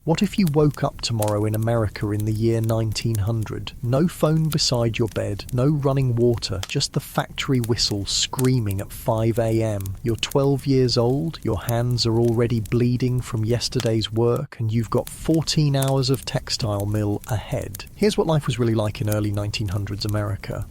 What if you woke up tomorrow in America in the year 1900? No phone beside your bed, no running water, just the factory whistle screaming at 5 a.m. You're 12 years old, your hands are already bleeding from yesterday's work, and you've got 14 hours of textile mill ahead. Here's what life was really like in early 1900s America.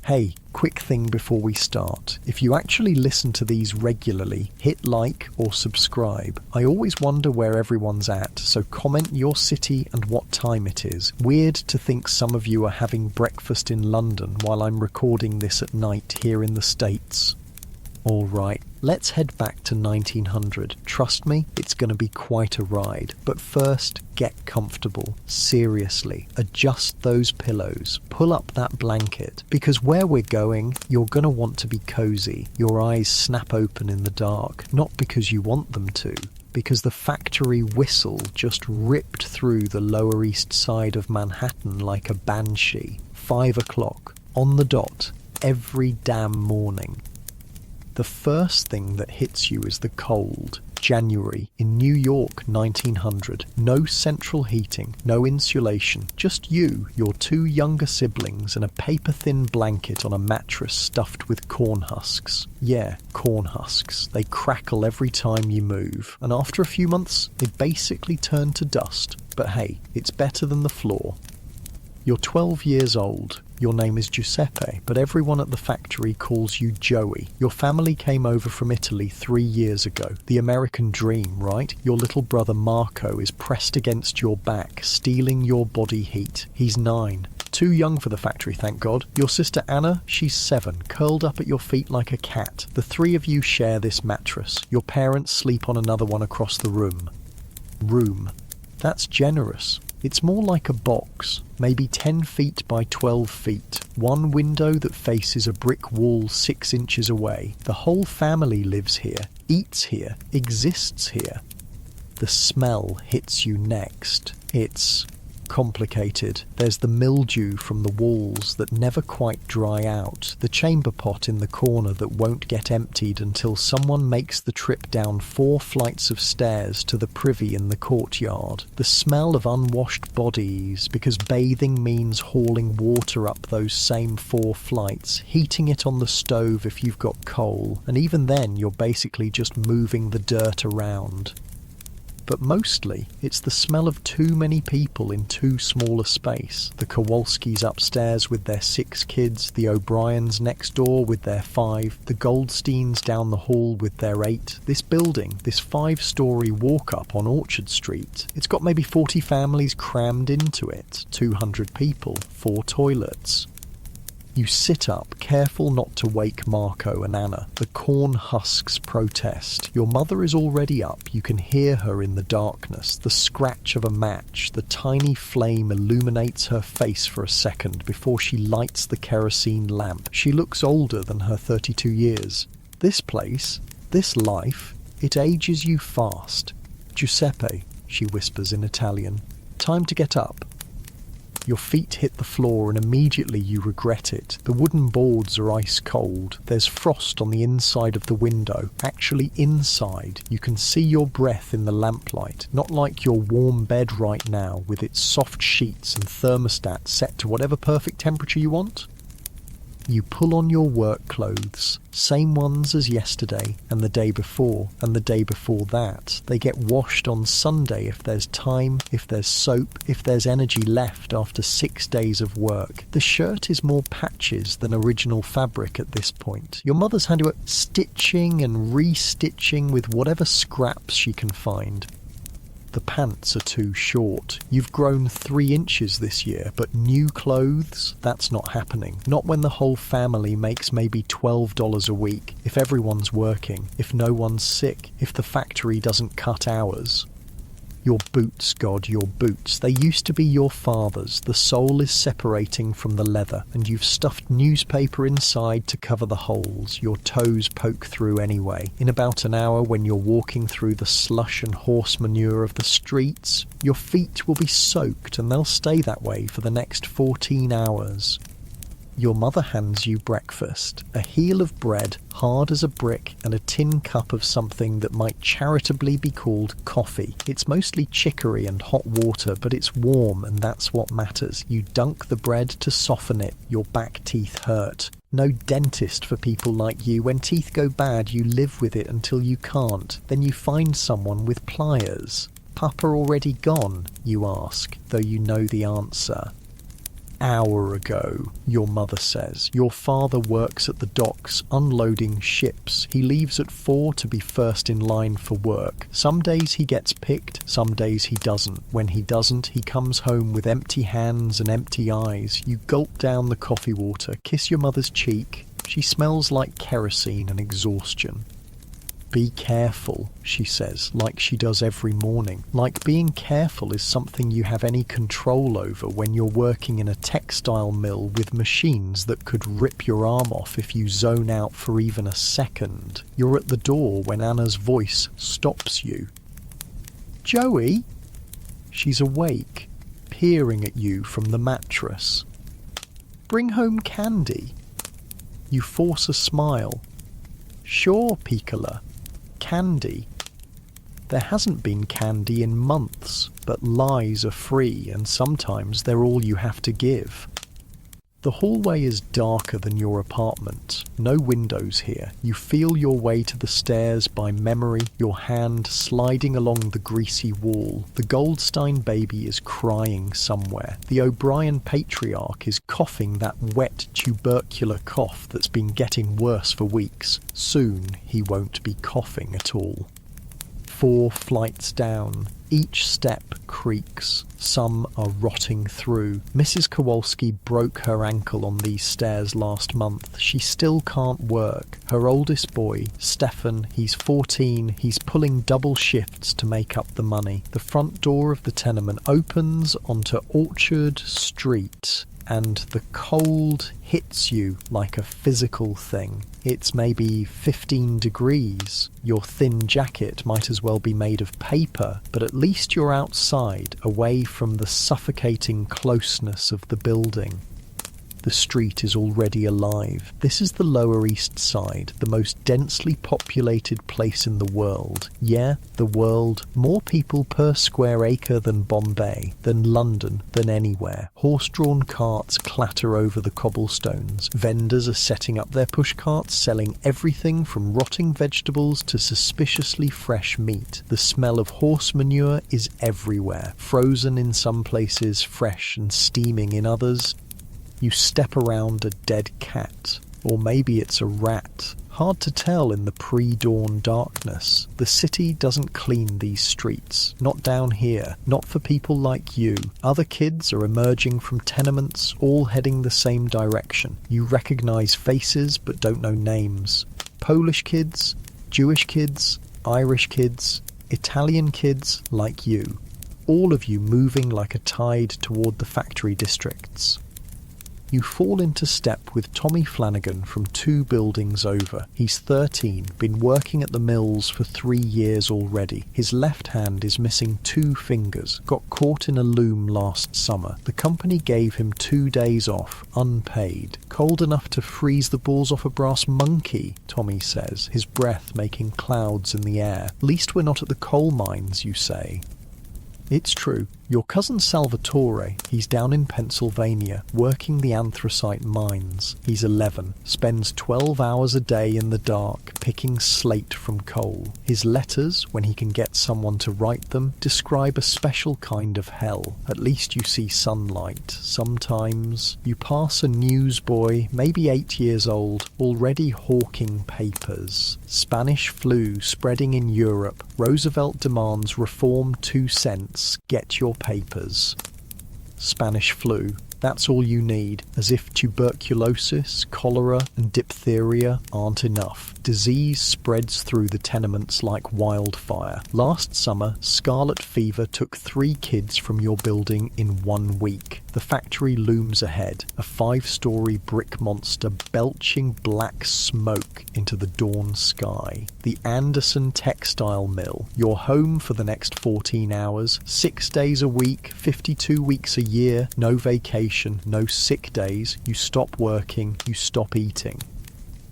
Hey, quick thing before we start. If you actually listen to these regularly, hit like or subscribe. I always wonder where everyone's at, so comment your city and what time it is. Weird to think some of you are having breakfast in London while I'm recording this at night here in the States. Alright, let's head back to 1900. Trust me, it's going to be quite a ride. But first, get comfortable. Seriously, adjust those pillows. Pull up that blanket. Because where we're going, you're going to want to be cozy. Your eyes snap open in the dark. Not because you want them to. Because the factory whistle just ripped through the Lower East Side of Manhattan like a banshee. 5 o'clock. On the dot. Every damn morning. The first thing that hits you is the cold. January, in New York, 1900. No central heating, no insulation, just you, your 2 younger siblings, and a paper-thin blanket on a mattress stuffed with corn husks. Yeah, corn husks. They crackle every time you move, and after a few months, they basically turn to dust. But hey, it's better than the floor. You're 12 years old. Your name is Giuseppe, but everyone at the factory calls you Joey. Your family came over from Italy 3 years ago. The American dream, right? Your little brother Marco is pressed against your back, stealing your body heat. He's 9. Too young for the factory, thank God. Your sister Anna, she's 7, curled up at your feet like a cat. The 3 of you share this mattress. Your parents sleep on another one across the room. Room. That's generous. It's more like a box, maybe 10 feet by 12 feet. One window that faces a brick wall 6 inches away. The whole family lives here, eats here, exists here. The smell hits you next. It's complicated. There's the mildew from the walls that never quite dry out, the chamber pot in the corner that won't get emptied until someone makes the trip down 4 flights of stairs to the privy in the courtyard, the smell of unwashed bodies, because bathing means hauling water up those same 4 flights, heating it on the stove if you've got coal, and even then you're basically just moving the dirt around. But mostly, it's the smell of too many people in too small a space. The Kowalskis upstairs with their 6 kids, the O'Briens next door with their 5, the Goldsteins down the hall with their 8. This building, this 5-story walk-up on Orchard Street, it's got maybe 40 families crammed into it, 200 people, 4 toilets. You sit up, careful not to wake Marco and Anna. The corn husks protest. Your mother is already up. You can hear her in the darkness. The scratch of a match. The tiny flame illuminates her face for a second before she lights the kerosene lamp. She looks older than her 32 years. This place, this life, it ages you fast. Giuseppe, she whispers in Italian. Time to get up. Your feet hit the floor and immediately you regret it. The wooden boards are ice cold. There's frost on the inside of the window. Actually inside. You can see your breath in the lamplight. Not like your warm bed right now with its soft sheets and thermostat set to whatever perfect temperature you want. You pull on your work clothes, same ones as yesterday and the day before and the day before that. They get washed on Sunday if there's time, if there's soap, if there's energy left after 6 days of work. The shirt is more patches than original fabric at this point. Your mother's handiwork stitching and restitching with whatever scraps she can find. The pants are too short. You've grown 3 inches this year, but new clothes? That's not happening. Not when the whole family makes maybe $12 a week, if everyone's working, if no one's sick, if the factory doesn't cut hours. Your boots, God, your boots. They used to be your father's. The sole is separating from the leather, and you've stuffed newspaper inside to cover the holes. Your toes poke through anyway. In about an hour, when you're walking through the slush and horse manure of the streets, your feet will be soaked, and they'll stay that way for the next 14 hours. Your mother hands you breakfast, a heel of bread, hard as a brick, and a tin cup of something that might charitably be called coffee. It's mostly chicory and hot water, but it's warm, and that's what matters. You dunk the bread to soften it. Your back teeth hurt. No dentist for people like you. When teeth go bad, you live with it until you can't. Then you find someone with pliers. Papa already gone, you ask, though you know the answer. Hour ago, your mother says. Your father works at the docks, unloading ships. He leaves at 4 to be first in line for work. Some days he gets picked, some days he doesn't. When he doesn't, he comes home with empty hands and empty eyes. You gulp down the coffee water, kiss your mother's cheek. She smells like kerosene and exhaustion. Be careful, she says, like she does every morning. Like being careful is something you have any control over when you're working in a textile mill with machines that could rip your arm off if you zone out for even a second. You're at the door when Anna's voice stops you. Joey? She's awake, peering at you from the mattress. Bring home candy. You force a smile. Sure, Piccola. Candy. There hasn't been candy in months, but lies are free and sometimes they're all you have to give. The hallway is darker than your apartment. No windows here. You feel your way to the stairs by memory, your hand sliding along the greasy wall. The Goldstein baby is crying somewhere. The O'Brien patriarch is coughing that wet tubercular cough that's been getting worse for weeks. Soon he won't be coughing at all. 4 flights down. Each step creaks. Some are rotting through. Mrs. Kowalski broke her ankle on these stairs last month. She still can't work. Her oldest boy, Stefan, he's 14. He's pulling double shifts to make up the money. The front door of the tenement opens onto Orchard Street, and the cold hits you like a physical thing. It's maybe 15 degrees. Your thin jacket might as well be made of paper, but at least you're outside, away from the suffocating closeness of the building. The street is already alive. This is the Lower East Side, the most densely populated place in the world. Yeah, the world. More people per square acre than Bombay, than London, than anywhere. Horse-drawn carts clatter over the cobblestones. Vendors are setting up their pushcarts, selling everything from rotting vegetables to suspiciously fresh meat. The smell of horse manure is everywhere. Frozen in some places, fresh and steaming in others. You step around a dead cat, or maybe it's a rat. Hard to tell in the pre-dawn darkness. The city doesn't clean these streets. Not down here. Not for people like you. Other kids are emerging from tenements, all heading the same direction. You recognize faces but don't know names. Polish kids, Jewish kids, Irish kids, Italian kids like you. All of you moving like a tide toward the factory districts. You fall into step with Tommy Flanagan from 2 buildings over. He's 13, been working at the mills for 3 years already. His left hand is missing 2 fingers, got caught in a loom last summer. The company gave him 2 days off, unpaid. Cold enough to freeze the balls off a brass monkey, Tommy says, his breath making clouds in the air. Least we're not at the coal mines, you say. It's true. Your cousin Salvatore, he's down in Pennsylvania, working the anthracite mines. He's 11, spends 12 hours a day in the dark, picking slate from coal. His letters, when he can get someone to write them, describe a special kind of hell. At least you see sunlight. Sometimes you pass a newsboy, maybe 8 years old, already hawking papers. Spanish flu spreading in Europe. Roosevelt demands reform 2 cents. Get your papers. Spanish flu. That's all you need, as if tuberculosis, cholera and diphtheria aren't enough. Disease spreads through the tenements like wildfire. Last summer, scarlet fever took 3 kids from your building in 1 week. The factory looms ahead, a 5-story brick monster belching black smoke into the dawn sky. The Anderson Textile Mill, your home for the next 14 hours, 6 days a week, 52 weeks a year, no vacation. vacation, no sick days, you stop working, you stop eating.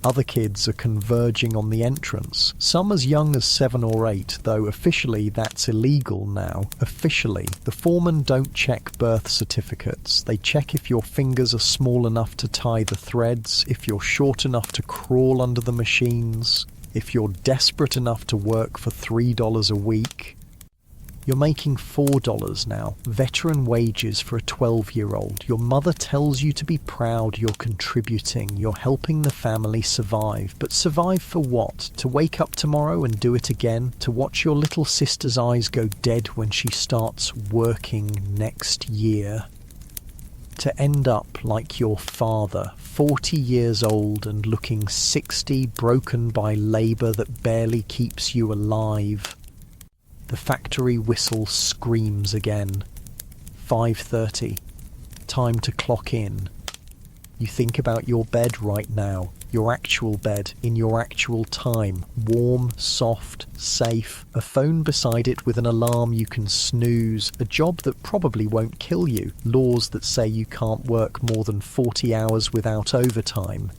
Other kids are converging on the entrance, some as young as 7 or 8, though officially that's illegal now. Officially, the foremen don't check birth certificates. They check if your fingers are small enough to tie the threads, if you're short enough to crawl under the machines, if you're desperate enough to work for $3 a week. You're making $4 now, veteran wages for a 12-year-old. Your mother tells you to be proud you're contributing, you're helping the family survive. But survive for what? To wake up tomorrow and do it again? To watch your little sister's eyes go dead when she starts working next year? To end up like your father, 40 years old and looking 60, broken by labour that barely keeps you alive? The factory whistle screams again. 5:30. Time to clock in. You think about your bed right now, your actual bed, in your actual time. Warm, soft, safe, a phone beside it with an alarm you can snooze, a job that probably won't kill you, laws that say you can't work more than 40 hours without overtime.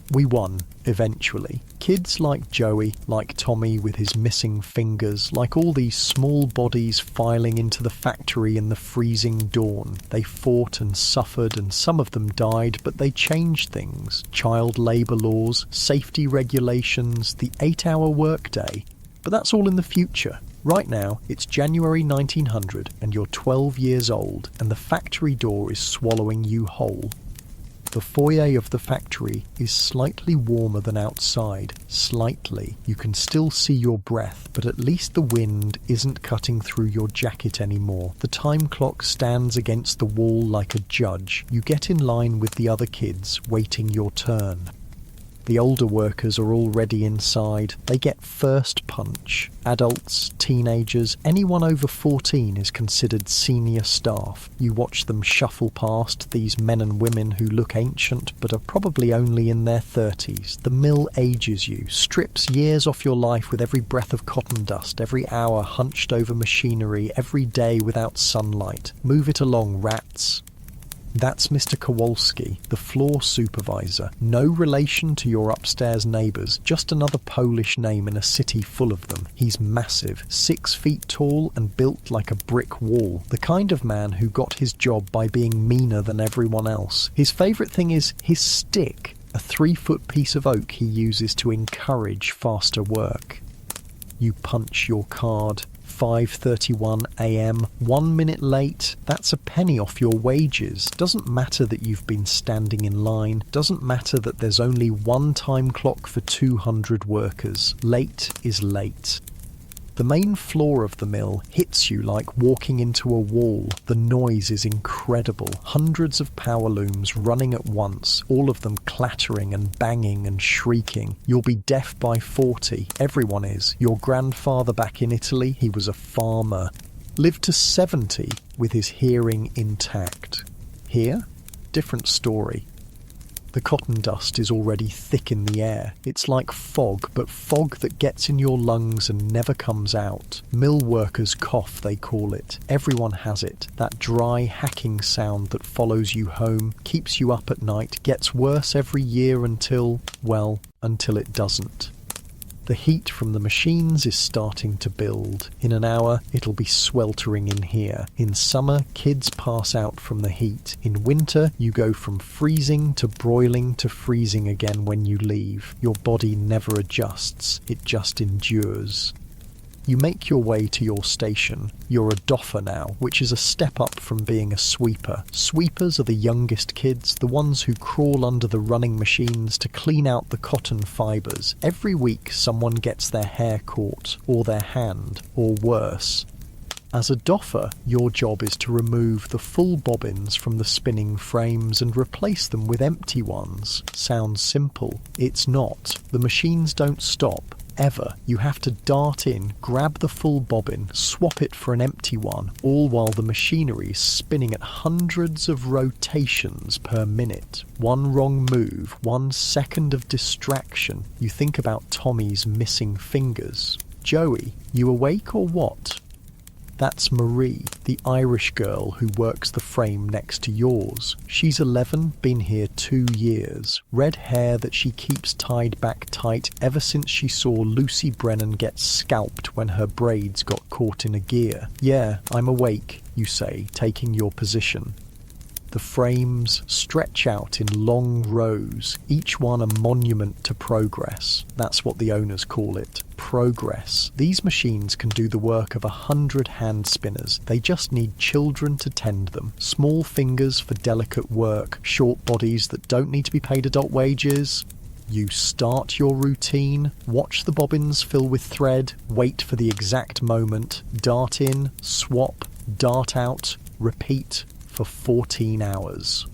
We won, eventually. Kids like Joey, like Tommy with his missing fingers, like all these small bodies filing into the factory in the freezing dawn. They fought and suffered, and some of them died, but they changed things. Child labour laws, safety regulations, the 8-hour workday. But that's all in the future. Right now, it's January 1900, and you're 12 years old, and the factory door is swallowing you whole. The foyer of the factory is slightly warmer than outside. Slightly. You can still see your breath, but at least the wind isn't cutting through your jacket anymore. The time clock stands against the wall like a judge. You get in line with the other kids, waiting your turn. The older workers are already inside. They get first punch. Adults, teenagers, anyone over 14 is considered senior staff. You watch them shuffle past, these men and women who look ancient but are probably only in their 30s. The mill ages you, strips years off your life with every breath of cotton dust, every hour hunched over machinery, every day without sunlight. Move it along, rats. That's Mr. Kowalski, the floor supervisor. No relation to your upstairs neighbours, just another Polish name in a city full of them. He's massive, 6 feet tall and built like a brick wall. The kind of man who got his job by being meaner than everyone else. His favourite thing is his stick, a 3-foot piece of oak he uses to encourage faster work. You punch your card. 5:31 a.m. 1 minute late, that's a penny off your wages. Doesn't matter that you've been standing in line. Doesn't matter that there's only one time clock for 200 workers. Late is late. The main floor of the mill hits you like walking into a wall. The noise is incredible. Hundreds of power looms running at once, all of them clattering and banging and shrieking. You'll be deaf by 40. Everyone is. Your grandfather back in Italy, he was a farmer. Lived to 70 with his hearing intact. Here, different story. The cotton dust is already thick in the air. It's like fog, but fog that gets in your lungs and never comes out. Mill workers' cough, they call it. Everyone has it. That dry, hacking sound that follows you home, keeps you up at night, gets worse every year until it doesn't. The heat from the machines is starting to build. In an hour, it'll be sweltering in here. In summer, kids pass out from the heat. In winter, you go from freezing to broiling to freezing again when you leave. Your body never adjusts. It just endures. You make your way to your station. You're a doffer now, which is a step up from being a sweeper. Sweepers are the youngest kids, the ones who crawl under the running machines to clean out the cotton fibres. Every week someone gets their hair caught, or their hand, or worse. As a doffer, your job is to remove the full bobbins from the spinning frames and replace them with empty ones. Sounds simple. It's not. The machines don't stop. Ever. You have to dart in, grab the full bobbin, swap it for an empty one, all while the machinery is spinning at hundreds of rotations per minute. One wrong move, 1 second of distraction. You think about Tommy's missing fingers. Joey, you awake or what? That's Marie, the Irish girl who works the frame next to yours. She's 11, been here 2 years. Red hair that she keeps tied back tight ever since she saw Lucy Brennan get scalped when her braids got caught in a gear. Yeah, I'm awake, you say, taking your position. The frames stretch out in long rows, each one a monument to progress. That's what the owners call it. Progress. These machines can do the work of 100 hand spinners. They just need children to tend them. Small fingers for delicate work, short bodies that don't need to be paid adult wages. You start your routine, watch the bobbins fill with thread, wait for the exact moment, dart in, swap, dart out, repeat for 14 hours.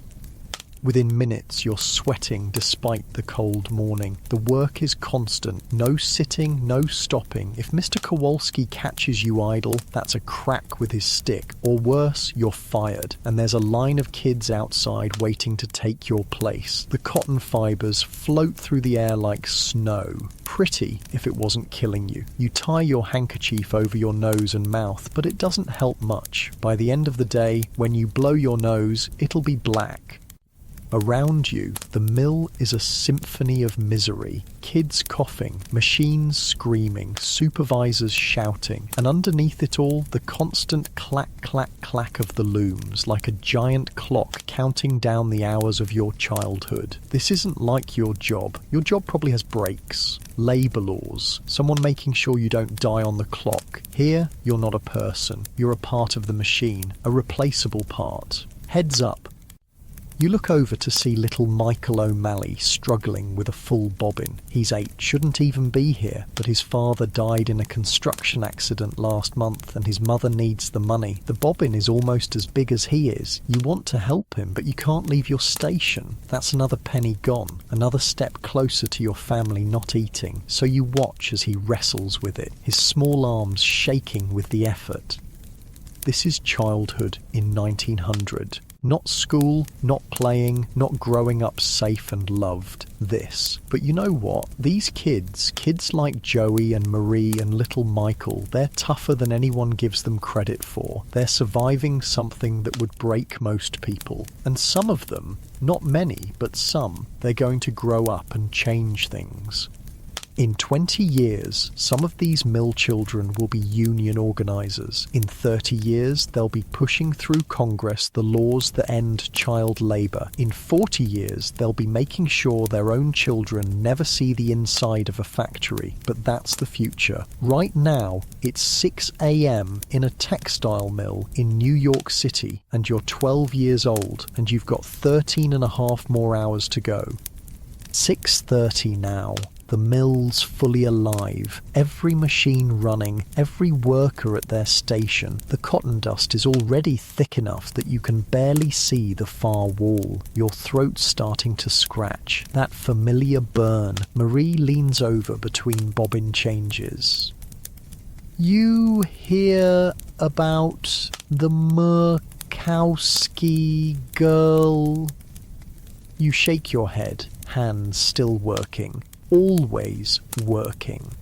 Within minutes, you're sweating despite the cold morning. The work is constant. No sitting, no stopping. If Mr. Kowalski catches you idle, that's a crack with his stick. Or worse, you're fired. And there's a line of kids outside waiting to take your place. The cotton fibres float through the air like snow. Pretty if it wasn't killing you. You tie your handkerchief over your nose and mouth, but it doesn't help much. By the end of the day, when you blow your nose, it'll be black. Around you, the mill is a symphony of misery. Kids coughing, machines screaming, supervisors shouting, and underneath it all, the constant clack, clack, clack of the looms, like a giant clock counting down the hours of your childhood. This isn't like your job. Your job probably has breaks, labour laws, someone making sure you don't die on the clock. Here, you're not a person. You're a part of the machine, a replaceable part. Heads up. You look over to see little Michael O'Malley struggling with a full bobbin. He's 8, shouldn't even be here, but his father died in a construction accident last month and his mother needs the money. The bobbin is almost as big as he is. You want to help him, but you can't leave your station. That's another penny gone, another step closer to your family not eating. So you watch as he wrestles with it, his small arms shaking with the effort. This is childhood in 1900. Not school, not playing, not growing up safe and loved. This. But you know what? These kids like Joey and Marie and little Michael, they're tougher than anyone gives them credit for. They're surviving something that would break most people. And some of them, not many, but some, they're going to grow up and change things. In 20 years, some of these mill children will be union organisers. In 30 years, they'll be pushing through Congress the laws that end child labour. In 40 years, they'll be making sure their own children never see the inside of a factory. But that's the future. Right now, it's 6 a.m. in a textile mill in New York City, and you're 12 years old, and you've got 13 and a half more hours to go. 6:30 now. The mill's fully alive, every machine running, every worker at their station. The cotton dust is already thick enough that you can barely see the far wall. Your throat's starting to scratch. That familiar burn. Marie leans over between bobbin changes. You hear about the Murkowski girl? You shake your head, hands still working. Always working.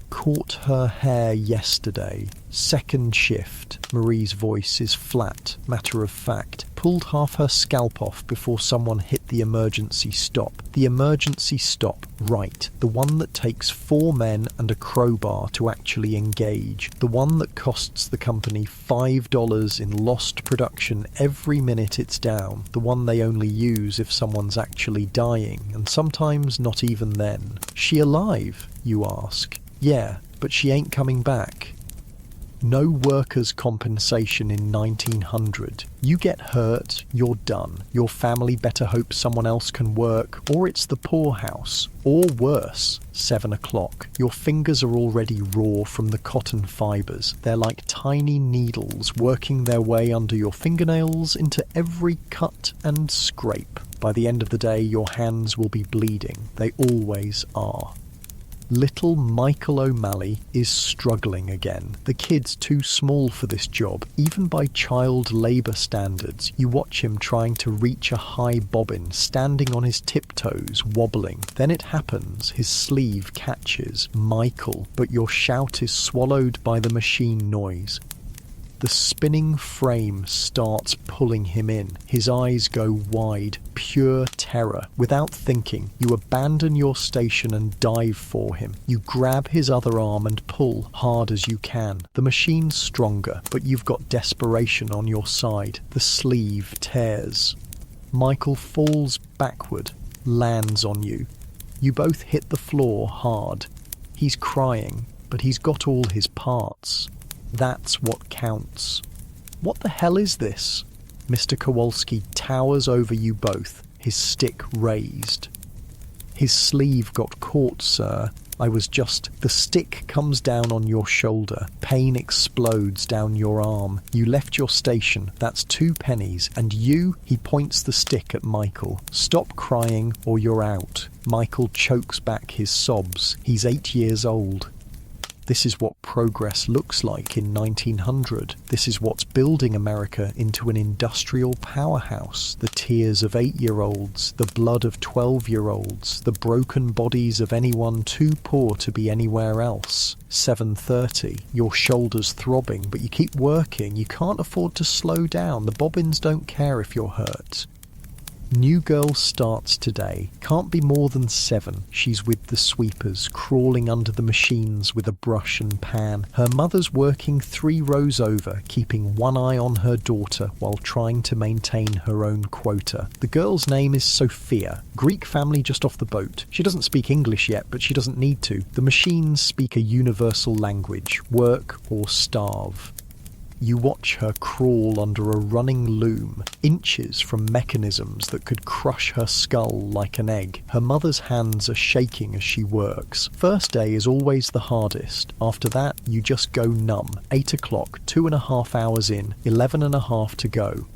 Caught her hair yesterday. Second shift. Marie's voice is flat, matter of fact. Pulled half her scalp off before someone hit the emergency stop. The emergency stop, right. The one that takes 4 men and a crowbar to actually engage. The one that costs the company $5 in lost production every minute it's down. The one they only use if someone's actually dying, and sometimes not even then. She alive, you ask? Yeah, but she ain't coming back. No workers' compensation in 1900. You get hurt, you're done. Your family better hope someone else can work, or it's the poorhouse. Or worse, 7 o'clock. Your fingers are already raw from the cotton fibres. They're like tiny needles working their way under your fingernails into every cut and scrape. By the end of the day, your hands will be bleeding. They always are. Little Michael O'Malley is struggling again. The kid's too small for this job, even by child labour standards. You watch him trying to reach a high bobbin, standing on his tiptoes, wobbling. Then it happens, his sleeve catches. Michael, but your shout is swallowed by the machine noise. The spinning frame starts pulling him in. His eyes go wide, pure terror. Without thinking, you abandon your station and dive for him. You grab his other arm and pull hard as you can. The machine's stronger, but you've got desperation on your side. The sleeve tears. Michael falls backward, lands on you. You both hit the floor hard. He's crying, but he's got all his parts. That's what counts. What the hell is this? Mr. Kowalski towers over you both, his stick raised. His sleeve got caught, sir. The stick comes down on your shoulder. Pain explodes down your arm. You left your station. That's 2 pennies. And you, he points the stick at Michael. Stop crying or you're out. Michael chokes back his sobs. He's 8 years old. This is what progress looks like in 1900. This is what's building America into an industrial powerhouse. The tears of 8-year-olds, the blood of 12-year-olds, the broken bodies of anyone too poor to be anywhere else. 7:30, your shoulders throbbing, but you keep working. You can't afford to slow down. The bobbins don't care if you're hurt. New girl starts today. Can't be more than 7. She's with the sweepers, crawling under the machines with a brush and pan. Her mother's working 3 rows over, keeping one eye on her daughter while trying to maintain her own quota. The girl's name is Sophia. Greek family just off the boat. She doesn't speak English yet, but she doesn't need to. The machines speak a universal language: work or starve. You watch her crawl under a running loom, inches from mechanisms that could crush her skull like an egg. Her mother's hands are shaking as she works. First day is always the hardest. After that, you just go numb. 8 o'clock, 2.5 hours in, 11.5 to go.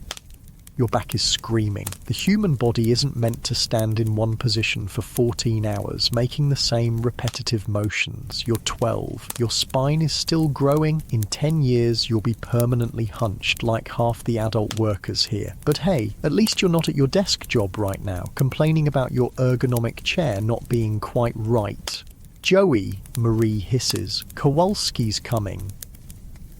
Your back is screaming. The human body isn't meant to stand in one position for 14 hours, making the same repetitive motions. You're 12. Your spine is still growing. In 10 years, you'll be permanently hunched, like half the adult workers here. But hey, at least you're not at your desk job right now, complaining about your ergonomic chair not being quite right. Joey, Marie hisses. Kowalski's coming.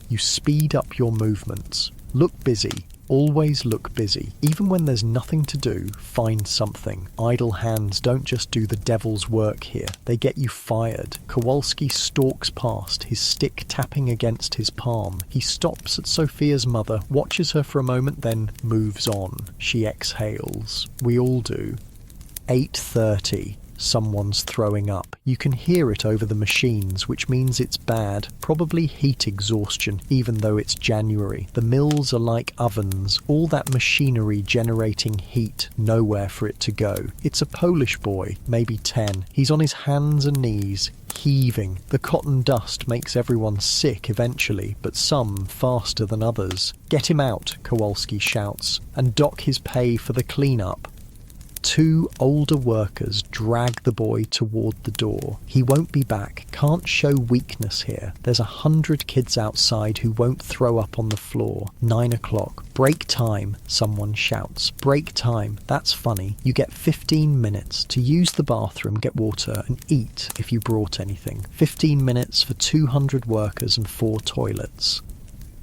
You speed up your movements. Look busy. Always look busy. Even when there's nothing to do, find something. Idle hands don't just do the devil's work here. They get you fired. Kowalski stalks past, his stick tapping against his palm. He stops at Sophia's mother, watches her for a moment, then moves on. She exhales. We all do. 8:30. Someone's throwing up. You can hear it over the machines, which means it's bad. Probably heat exhaustion, even though it's January. The mills are like ovens, all that machinery generating heat, nowhere for it to go. It's a Polish boy, maybe 10. He's on his hands and knees, heaving. The cotton dust makes everyone sick eventually, but some faster than others. Get him out, Kowalski shouts, and dock his pay for the clean-up. 2 older workers drag the boy toward the door. He won't be back. Can't show weakness here. There's 100 kids outside who won't throw up on the floor. 9 o'clock. Break time, someone shouts. Break time. That's funny. You get 15 minutes to use the bathroom, get water, and eat if you brought anything. 15 minutes for 200 workers and 4 toilets.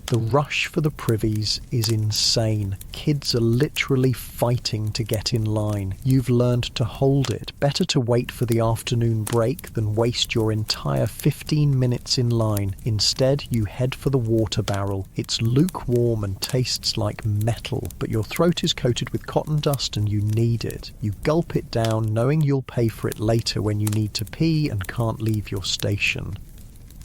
The rush for the privies is insane. Kids are literally fighting to get in line. You've learned to hold it. Better to wait for the afternoon break than waste your entire 15 minutes in line. Instead, you head for the water barrel. It's lukewarm and tastes like metal, but your throat is coated with cotton dust and you need it. You gulp it down, knowing you'll pay for it later when you need to pee and can't leave your station.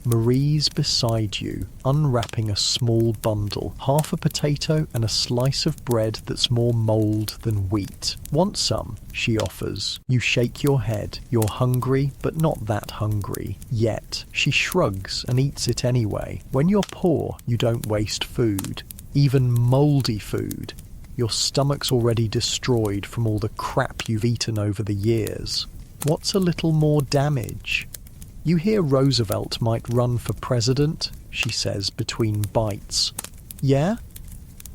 Marie's beside you, unwrapping a small bundle, half a potato and a slice of bread that's more mould than wheat. Want some? She offers. You shake your head. You're hungry, but not that hungry. Yet. She shrugs and eats it anyway. When you're poor, you don't waste food. Even mouldy food. Your stomach's already destroyed from all the crap you've eaten over the years. What's a little more damage? You hear Roosevelt might run for president, she says between bites. Yeah?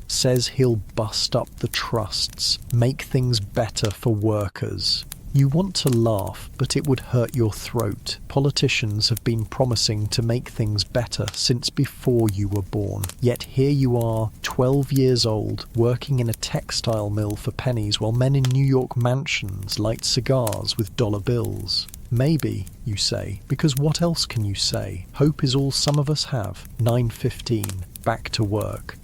Says he'll bust up the trusts, make things better for workers. You want to laugh, but it would hurt your throat. Politicians have been promising to make things better since before you were born. Yet here you are, 12 years old, working in a textile mill for pennies while men in New York mansions light cigars with dollar bills. Maybe, you say, because what else can you say? Hope is all some of us have. 9:15, back to work.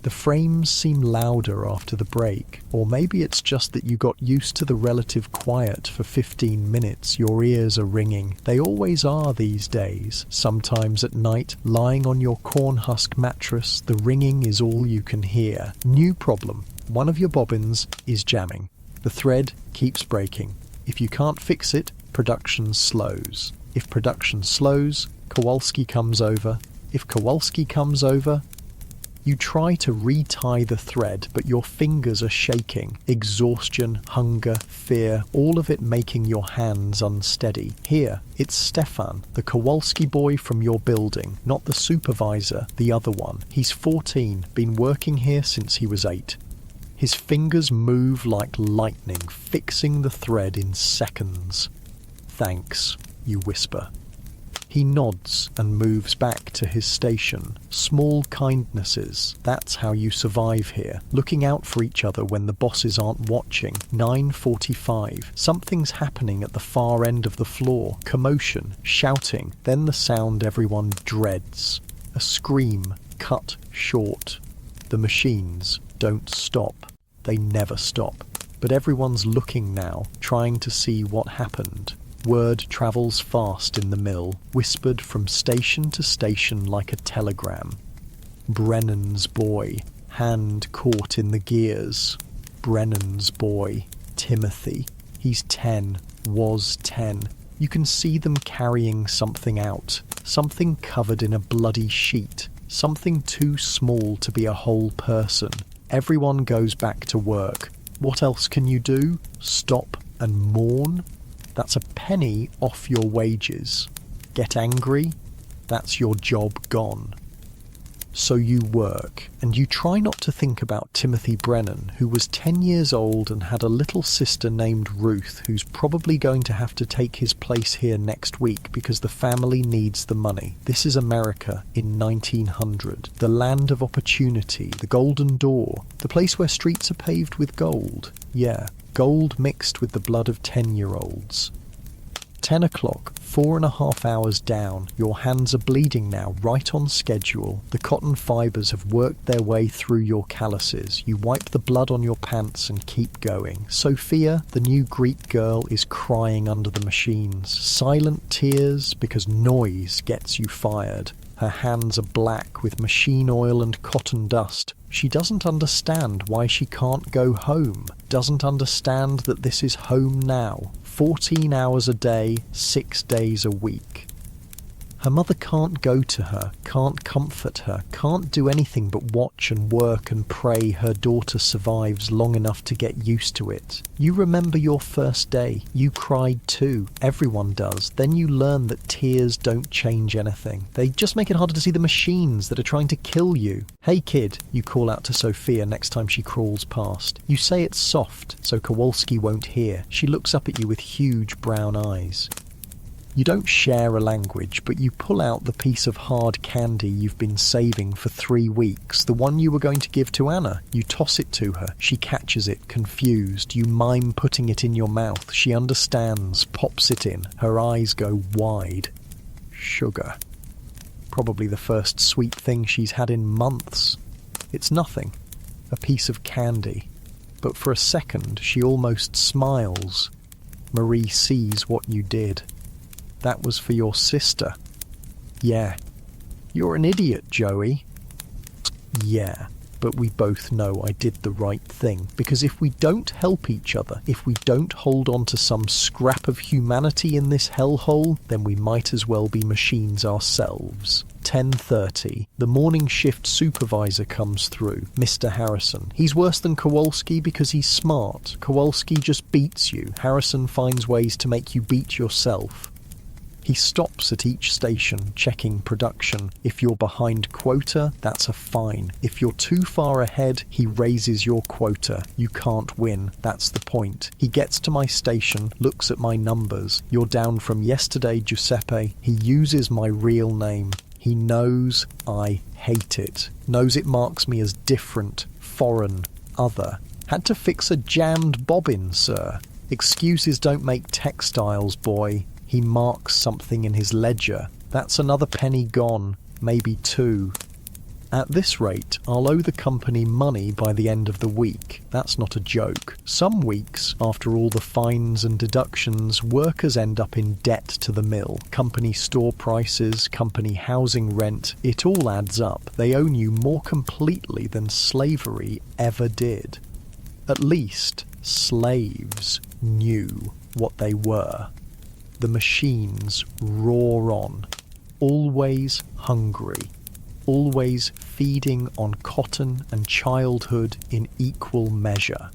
The frames seem louder after the break, or maybe it's just that you got used to the relative quiet for 15 minutes. Your ears are ringing. They always are these days. Sometimes at night, lying on your corn husk mattress, the ringing is all you can hear. New problem. One of your bobbins is jamming. The thread keeps breaking. If you can't fix it, production slows. If production slows, Kowalski comes over. If Kowalski comes over, you try to retie the thread, but your fingers are shaking. Exhaustion, hunger, fear, all of it making your hands unsteady. Here, it's Stefan, the Kowalski boy from your building, not the supervisor, the other one. He's 14, been working here since he was 8. His fingers move like lightning, fixing the thread in seconds. "Thanks," you whisper. He nods and moves back to his station. Small kindnesses. That's how you survive here. Looking out for each other when the bosses aren't watching. 9:45. Something's happening at the far end of the floor. Commotion, shouting, then the sound everyone dreads. A scream cut short. The machines don't stop. They never stop. But everyone's looking now, trying to see what happened. Word travels fast in the mill, whispered from station to station like a telegram. Brennan's boy, hand caught in the gears. Brennan's boy, Timothy. He's 10, was 10. You can see them carrying something out, something covered in a bloody sheet, something too small to be a whole person. Everyone goes back to work. What else can you do? Stop and mourn? That's a penny off your wages. Get angry? That's your job gone. So you work, and you try not to think about Timothy Brennan, who was 10 years old and had a little sister named Ruth, who's probably going to have to take his place here next week because the family needs the money. This is America in 1900, the land of opportunity, the golden door, the place where streets are paved with gold. Yeah, gold mixed with the blood of 10-year-olds. 10 o'clock, 4.5 hours down. Your hands are bleeding now, right on schedule. The cotton fibres have worked their way through your calluses. You wipe the blood on your pants and keep going. Sophia, the new Greek girl, is crying under the machines. Silent tears because noise gets you fired. Her hands are black with machine oil and cotton dust. She doesn't understand why she can't go home. Doesn't understand that this is home now. 14 hours a day, 6 days a week. Her mother can't go to her, can't comfort her, can't do anything but watch and work and pray her daughter survives long enough to get used to it. You remember your first day. You cried too. Everyone does. Then you learn that tears don't change anything. They just make it harder to see the machines that are trying to kill you. "Hey kid," you call out to Sophia next time she crawls past. You say it's soft, so Kowalski won't hear. She looks up at you with huge brown eyes. You don't share a language, but you pull out the piece of hard candy you've been saving for 3 weeks, the one you were going to give to Anna. You toss it to her. She catches it, confused. You mime putting it in your mouth. She understands, pops it in. Her eyes go wide. Sugar. Probably the first sweet thing she's had in months. It's nothing. A piece of candy. But for a second, she almost smiles. Marie sees what you did. That was for your sister. Yeah. You're an idiot, Joey. Yeah, but we both know I did the right thing. Because if we don't help each other, if we don't hold on to some scrap of humanity in this hellhole, then we might as well be machines ourselves. 10:30. The morning shift supervisor comes through, Mr. Harrison. He's worse than Kowalski because he's smart. Kowalski just beats you. Harrison finds ways to make you beat yourself. He stops at each station, checking production. If you're behind quota, that's a fine. If you're too far ahead, he raises your quota. You can't win. That's the point. He gets to my station, looks at my numbers. You're down from yesterday, Giuseppe. He uses my real name. He knows I hate it. Knows it marks me as different, foreign, other. Had to fix a jammed bobbin, sir. Excuses don't make textiles, boy. He marks something in his ledger. That's another penny gone, maybe two. At this rate, I'll owe the company money by the end of the week. That's not a joke. Some weeks, after all the fines and deductions, workers end up in debt to the mill. Company store prices, company housing rent, it all adds up. They own you more completely than slavery ever did. At least, slaves knew what they were. The machines roar on, always hungry, always feeding on cotton and childhood in equal measure.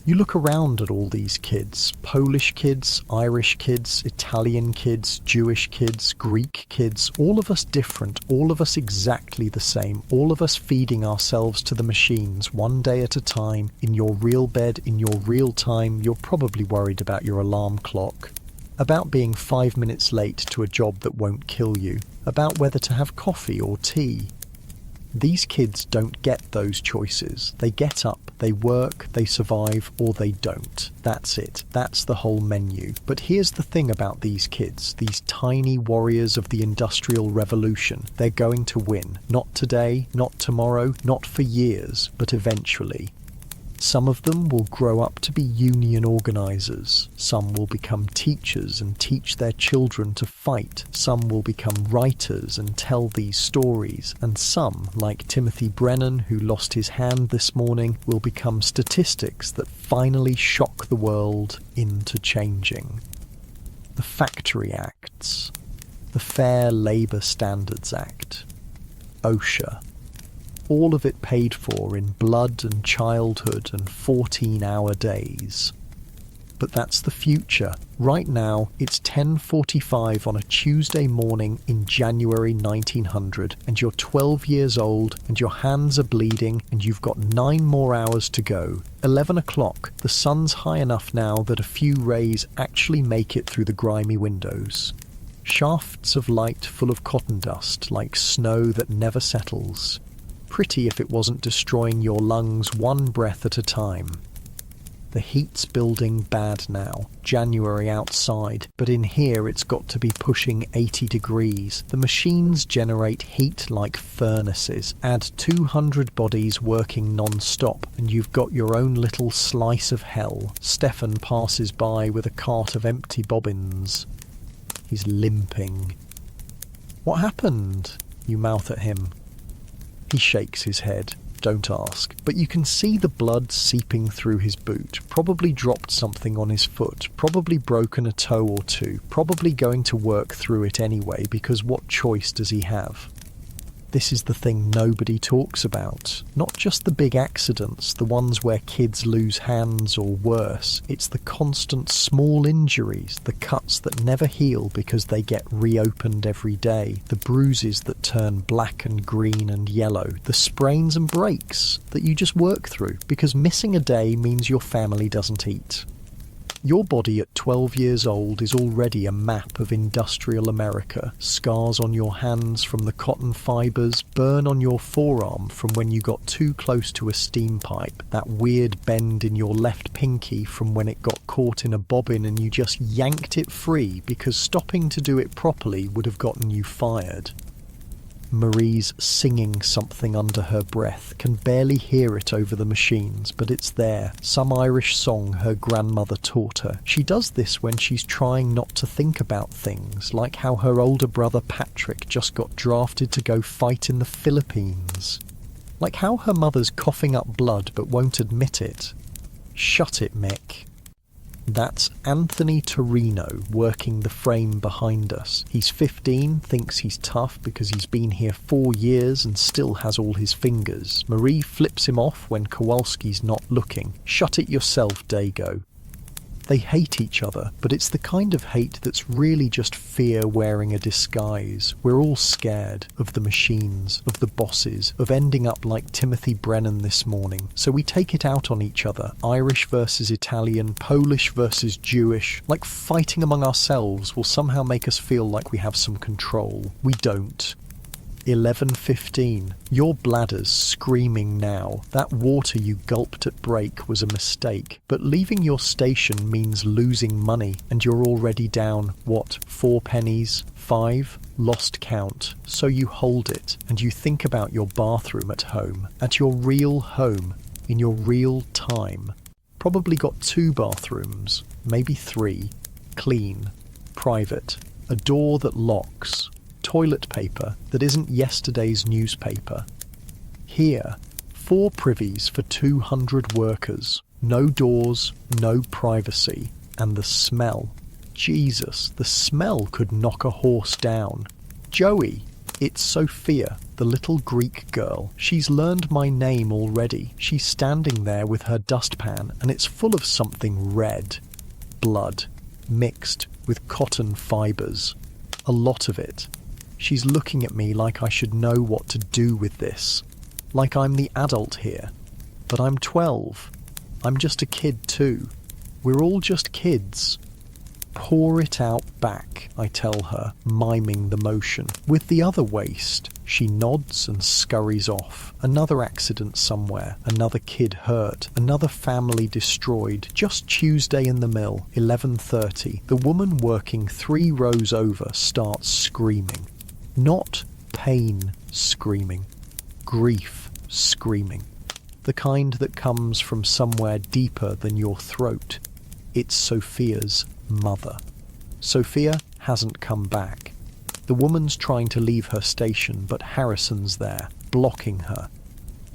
You look around at all these kids, Polish kids, Irish kids, Italian kids, Jewish kids, Greek kids, all of us different, all of us exactly the same, all of us feeding ourselves to the machines one day at a time, in your real bed, in your real time. You're probably worried about your alarm clock, about being 5 minutes late to a job that won't kill you, about whether to have coffee or tea. These kids don't get those choices. They get up, they work, they survive, or they don't. That's it. That's the whole menu. But here's the thing about these kids, these tiny warriors of the Industrial Revolution. They're going to win. Not today, not tomorrow, not for years, but eventually. Some of them will grow up to be union organisers. Some will become teachers and teach their children to fight. Some will become writers and tell these stories. And some, like Timothy Brennan, who lost his hand this morning, will become statistics that finally shock the world into changing. The Factory Acts, the Fair Labour Standards Act, OSHA, all of it paid for in blood and childhood and 14-hour days. But that's the future. Right now, it's 10:45 on a Tuesday morning in January 1900, and you're 12 years old, and your hands are bleeding, and you've got 9 more hours to go. 11 o'clock, the sun's high enough now that a few rays actually make it through the grimy windows. Shafts of light full of cotton dust, like snow that never settles. Pretty if it wasn't destroying your lungs one breath at a time. The heat's building bad now. January outside, but in here it's got to be pushing 80 degrees. The machines generate heat like furnaces. Add 200 bodies working non-stop, and you've got your own little slice of hell. Stefan passes by with a cart of empty bobbins. He's limping. "What happened?" you mouth at him. He shakes his head. Don't ask. But you can see the blood seeping through his boot. Probably dropped something on his foot. Probably broken a toe or two. Probably going to work through it anyway, because what choice does he have? This is the thing nobody talks about. Not just the big accidents, the ones where kids lose hands or worse. It's the constant small injuries, the cuts that never heal because they get reopened every day, the bruises that turn black and green and yellow, the sprains and breaks that you just work through because missing a day means your family doesn't eat. Your body at 12 years old is already a map of industrial America. Scars on your hands from the cotton fibres, burn on your forearm from when you got too close to a steam pipe, that weird bend in your left pinky from when it got caught in a bobbin and you just yanked it free because stopping to do it properly would have gotten you fired. Marie's singing something under her breath, can barely hear it over the machines, but it's there, some Irish song her grandmother taught her. She does this when she's trying not to think about things, like how her older brother Patrick just got drafted to go fight in the Philippines. Like how her mother's coughing up blood but won't admit it. Shut it, Mick. That's Anthony Torino working the frame behind us. He's 15, thinks he's tough because he's been here 4 years and still has all his fingers. Marie flips him off when Kowalski's not looking. Shut it yourself, Dago. They hate each other, but it's the kind of hate that's really just fear wearing a disguise. We're all scared of the machines, of the bosses, of ending up like Timothy Brennan this morning. So we take it out on each other. Irish versus Italian, Polish versus Jewish. Like fighting among ourselves will somehow make us feel like we have some control. We don't. 11:15. Your bladder's screaming now. That water you gulped at break was a mistake. But leaving your station means losing money, and you're already down, what, 4 pennies? 5? Lost count. So you hold it, and you think about your bathroom at home. At your real home. In your real time. Probably got 2 bathrooms. Maybe 3. Clean. Private. A door that locks. Toilet paper that isn't yesterday's newspaper. Here, 4 privies for 200 workers. No doors, no privacy. And the smell. Jesus, the smell could knock a horse down. Joey, it's Sophia, the little Greek girl. She's learned my name already. She's standing there with her dustpan, and it's full of something red. Blood, mixed with cotton fibres. A lot of it. She's looking at me like I should know what to do with this. Like I'm the adult here. But I'm 12. I'm just a kid too. We're all just kids. Pour it out back, I tell her, miming the motion. With the other waist, she nods and scurries off. Another accident somewhere, another kid hurt, another family destroyed. Just Tuesday in the mill, 11:30. The woman working 3 rows over starts screaming. Not pain screaming, grief screaming. The kind that comes from somewhere deeper than your throat. It's Sophia's mother. Sophia hasn't come back. The woman's trying to leave her station, but Harrison's there, blocking her.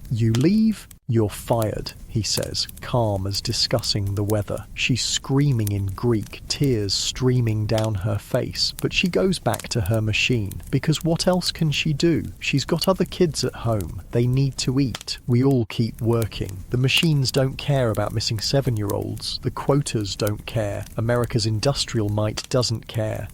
You leave, you're fired, he says, calm as discussing the weather. She's screaming in Greek, tears streaming down her face, but she goes back to her machine, because what else can she do? She's got other kids at home. They need to eat. We all keep working. The machines don't care about missing 7-year-olds. The quotas don't care. America's industrial might doesn't care.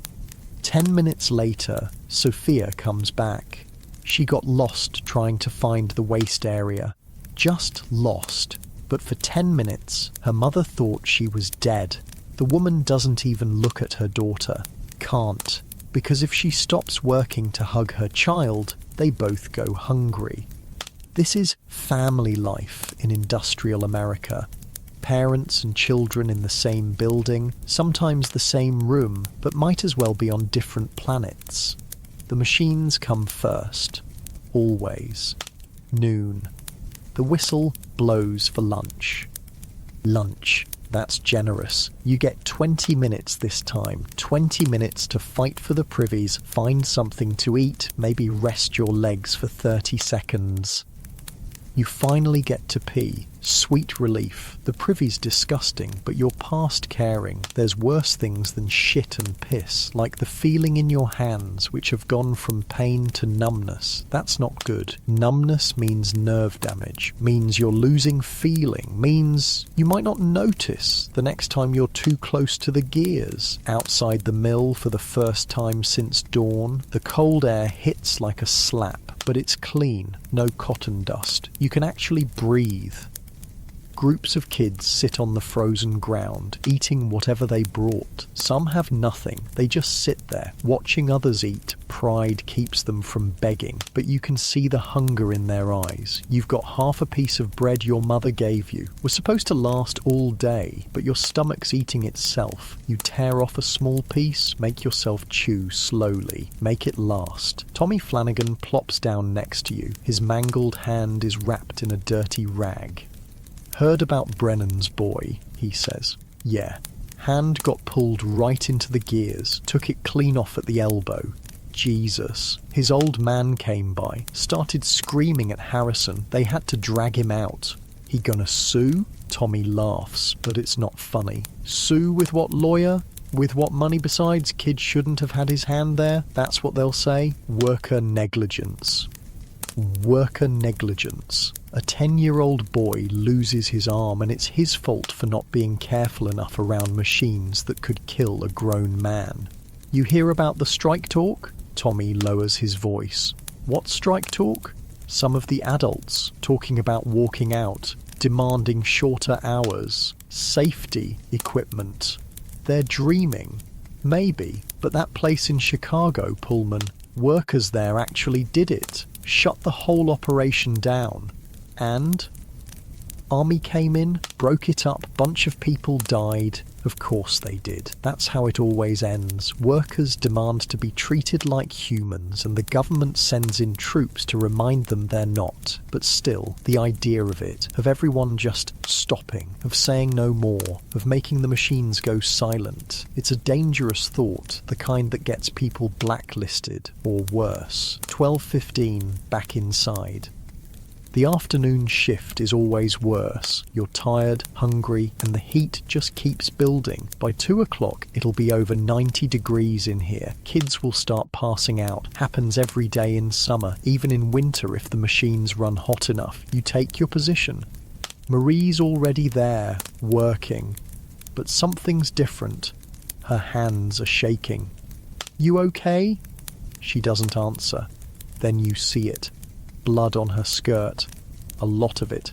10 minutes later, Sophia comes back. She got lost trying to find the waste area. Just lost. But for 10 minutes, her mother thought she was dead. The woman doesn't even look at her daughter. Can't. Because if she stops working to hug her child, they both go hungry. This is family life in industrial America. Parents and children in the same building, sometimes the same room, but might as well be on different planets. The machines come first. Always. Noon. The whistle blows for lunch. Lunch. That's generous. You get 20 minutes this time. 20 minutes to fight for the privies, find something to eat, maybe rest your legs for 30 seconds. You finally get to pee. Sweet relief. The privy's disgusting, but you're past caring. There's worse things than shit and piss, like the feeling in your hands, which have gone from pain to numbness. That's not good. Numbness means nerve damage, means you're losing feeling, means you might not notice the next time you're too close to the gears. Outside the mill for the first time since dawn, the cold air hits like a slap, but it's clean, no cotton dust. You can actually breathe. Groups of kids sit on the frozen ground, eating whatever they brought. Some have nothing. They just sit there, watching others eat. Pride keeps them from begging, but you can see the hunger in their eyes. You've got half a piece of bread your mother gave you. Was supposed to last all day, but your stomach's eating itself. You tear off a small piece, make yourself chew slowly. Make it last. Tommy Flanagan plops down next to you. His mangled hand is wrapped in a dirty rag. Heard about Brennan's boy, he says. Yeah. Hand got pulled right into the gears, took it clean off at the elbow. Jesus. His old man came by, started screaming at Harrison. They had to drag him out. He gonna sue? Tommy laughs, but it's not funny. Sue with what lawyer? With what money besides? Kid shouldn't have had his hand there? That's what they'll say? Worker negligence. Worker negligence. A 10-year-old boy loses his arm and it's his fault for not being careful enough around machines that could kill a grown man. You hear about the strike talk? Tommy lowers his voice. What strike talk? Some of the adults talking about walking out, demanding shorter hours, safety equipment. They're dreaming. Maybe, but that place in Chicago, Pullman, workers there actually did it, shut the whole operation down. And Army came in, broke it up, bunch of people died. Of course they did. That's how it always ends. Workers demand to be treated like humans and the government sends in troops to remind them they're not. But still, the idea of it, of everyone just stopping, of saying no more, of making the machines go silent, it's a dangerous thought, the kind that gets people blacklisted, or worse. 12:15, back inside. The afternoon shift is always worse. You're tired, hungry, and the heat just keeps building. By 2 o'clock, it'll be over 90 degrees in here. Kids will start passing out. Happens every day in summer, even in winter if the machines run hot enough. You take your position. Marie's already there, working. But something's different. Her hands are shaking. You okay? She doesn't answer. Then you see it. Blood on her skirt. A lot of it.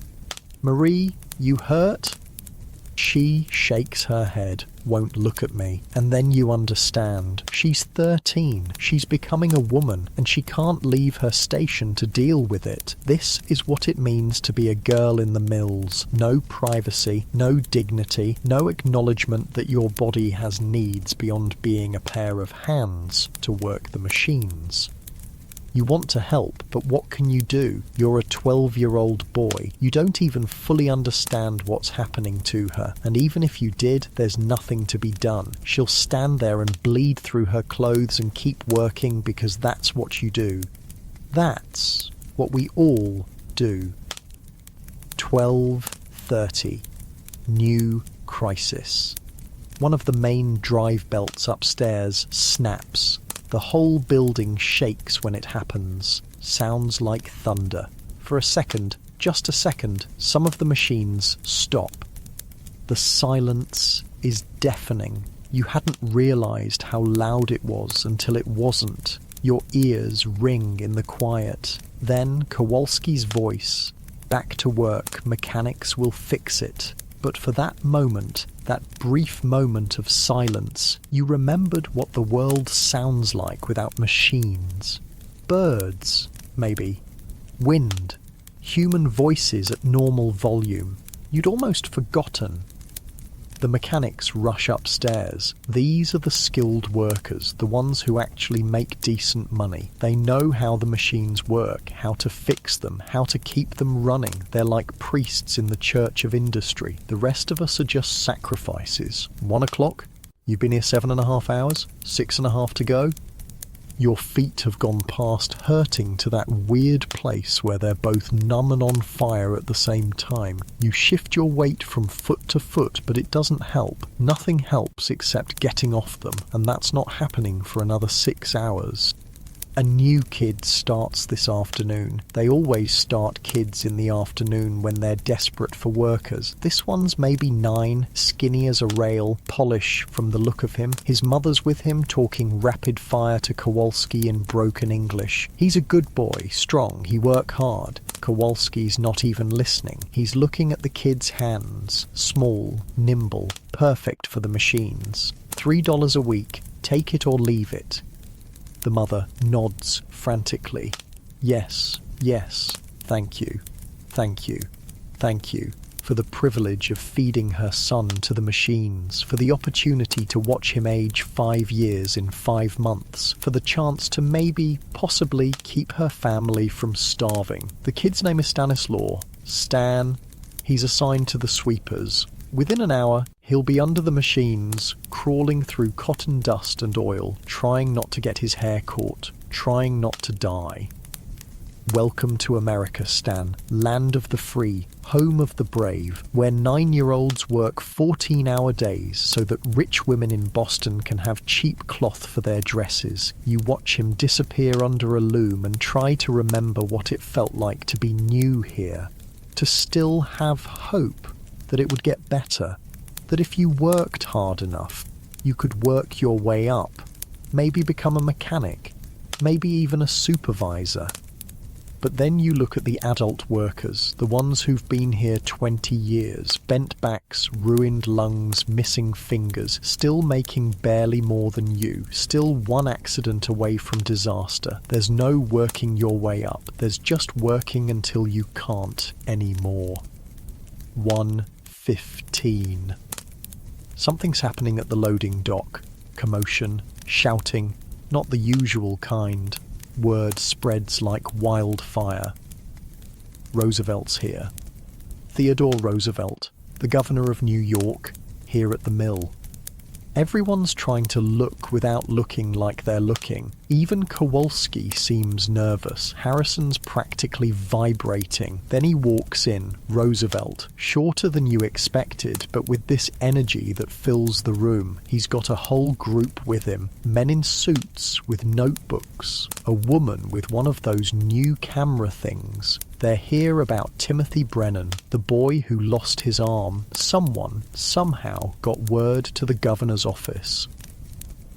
Marie, you hurt? She shakes her head, won't look at me, and then you understand. She's 13, she's becoming a woman, and she can't leave her station to deal with it. This is what it means to be a girl in the mills. No privacy, no dignity, no acknowledgement that your body has needs beyond being a pair of hands to work the machines. You want to help, but what can you do? You're a 12-year-old boy. You don't even fully understand what's happening to her, and even if you did, there's nothing to be done. She'll stand there and bleed through her clothes and keep working because that's what you do. That's what we all do. 12:30. New crisis. One of the main drive belts upstairs snaps. The whole building shakes when it happens. Sounds like thunder. For a second, just a second, some of the machines stop. The silence is deafening. You hadn't realized how loud it was until it wasn't. Your ears ring in the quiet. Then Kowalski's voice. Back to work, mechanics will fix it. But for that moment, that brief moment of silence, you remembered what the world sounds like without machines. Birds, maybe. Wind. Human voices at normal volume. You'd almost forgotten. The mechanics rush upstairs. These are the skilled workers, the ones who actually make decent money. They know how the machines work, how to fix them, how to keep them running. They're like priests in the church of industry. The rest of us are just sacrifices. 1 o'clock? You've been here 7.5 hours? 6.5 to go? Your feet have gone past hurting to that weird place where they're both numb and on fire at the same time. You shift your weight from foot to foot, but it doesn't help. Nothing helps except getting off them, and that's not happening for another 6 hours. A new kid starts this afternoon. They always start kids in the afternoon when they're desperate for workers. This one's maybe 9, skinny as a rail, polish from the look of him. His mother's with him, talking rapid fire to Kowalski in broken English. He's a good boy, strong, he work hard. Kowalski's not even listening. He's looking at the kid's hands. Small, nimble, perfect for the machines. $3 a week, take it or leave it. The mother nods frantically. Yes, yes, thank you, thank you, thank you, for the privilege of feeding her son to the machines, for the opportunity to watch him age 5 years in 5 months, for the chance to maybe, possibly, keep her family from starving. The kid's name is Stanislaw. Stan. He's assigned to the sweepers. Within an hour, he'll be under the machines, crawling through cotton dust and oil, trying not to get his hair caught, trying not to die. Welcome to America, Stan, land of the free, home of the brave, where 9-year-olds work 14-hour days so that rich women in Boston can have cheap cloth for their dresses. You watch him disappear under a loom and try to remember what it felt like to be new here. to still have hope that it would get better, that if you worked hard enough, you could work your way up, maybe become a mechanic, maybe even a supervisor. But then you look at the adult workers, the ones who've been here 20 years, bent backs, ruined lungs, missing fingers, still making barely more than you, still one accident away from disaster. There's no working your way up, there's just working until you can't anymore. 1:15. Something's happening at the loading dock. Commotion, shouting, not the usual kind. Word spreads like wildfire. Roosevelt's here. Theodore Roosevelt, the governor of New York, here at the mill. Everyone's trying to look without looking like they're looking. Even Kowalski seems nervous. Harrison's practically vibrating. Then he walks in, Roosevelt, shorter than you expected, but with this energy that fills the room. He's got a whole group with him. Men in suits with notebooks. A woman with one of those new camera things. They're here about Timothy Brennan, the boy who lost his arm. Someone, somehow, got word to the governor's office.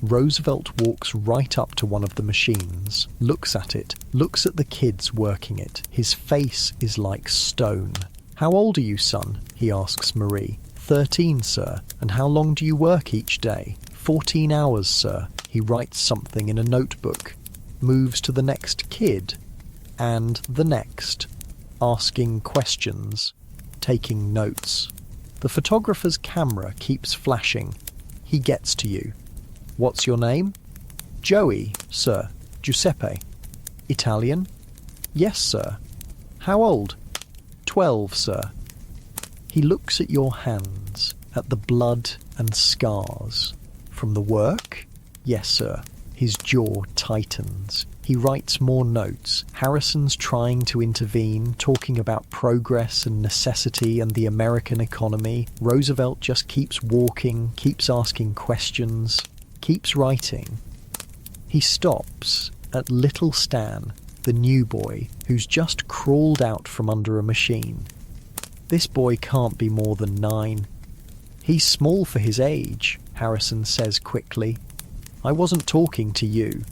Roosevelt walks right up to one of the machines, looks at it, looks at the kids working it. His face is like stone. "How old are you, son?" he asks Marie. 13, sir. "And how long do you work each day?" 14 hours, sir. He writes something in a notebook, moves to the next kid, and the next, asking questions, taking notes. The photographer's camera keeps flashing. He gets to you. "What's your name?" "Joey, sir. Giuseppe." "Italian?" "Yes, sir." "How old?" 12, sir." He looks at your hands, at the blood and scars. "From the work?" "Yes, sir." His jaw tightens. He writes more notes. Harrison's trying to intervene, talking about progress and necessity and the American economy. Roosevelt just keeps walking, keeps asking questions, keeps writing. He stops at little Stan, the new boy, who's just crawled out from under a machine. This boy can't be more than 9. "He's small for his age," Harrison says quickly. "I wasn't talking to you."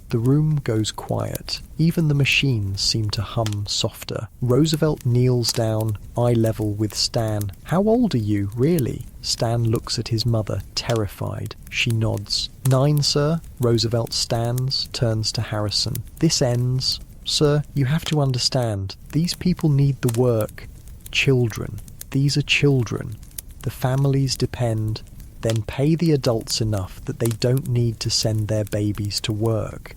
The room goes quiet. Even the machines seem to hum softer. Roosevelt kneels down, eye level with Stan. "How old are you, really?" Stan looks at his mother, terrified. She nods. 9, sir." Roosevelt stands, turns to Harrison. "This ends. Sir, you have to understand. These people need the work. Children. These are children. The families depend. Then pay the adults enough that they don't need to send their babies to work."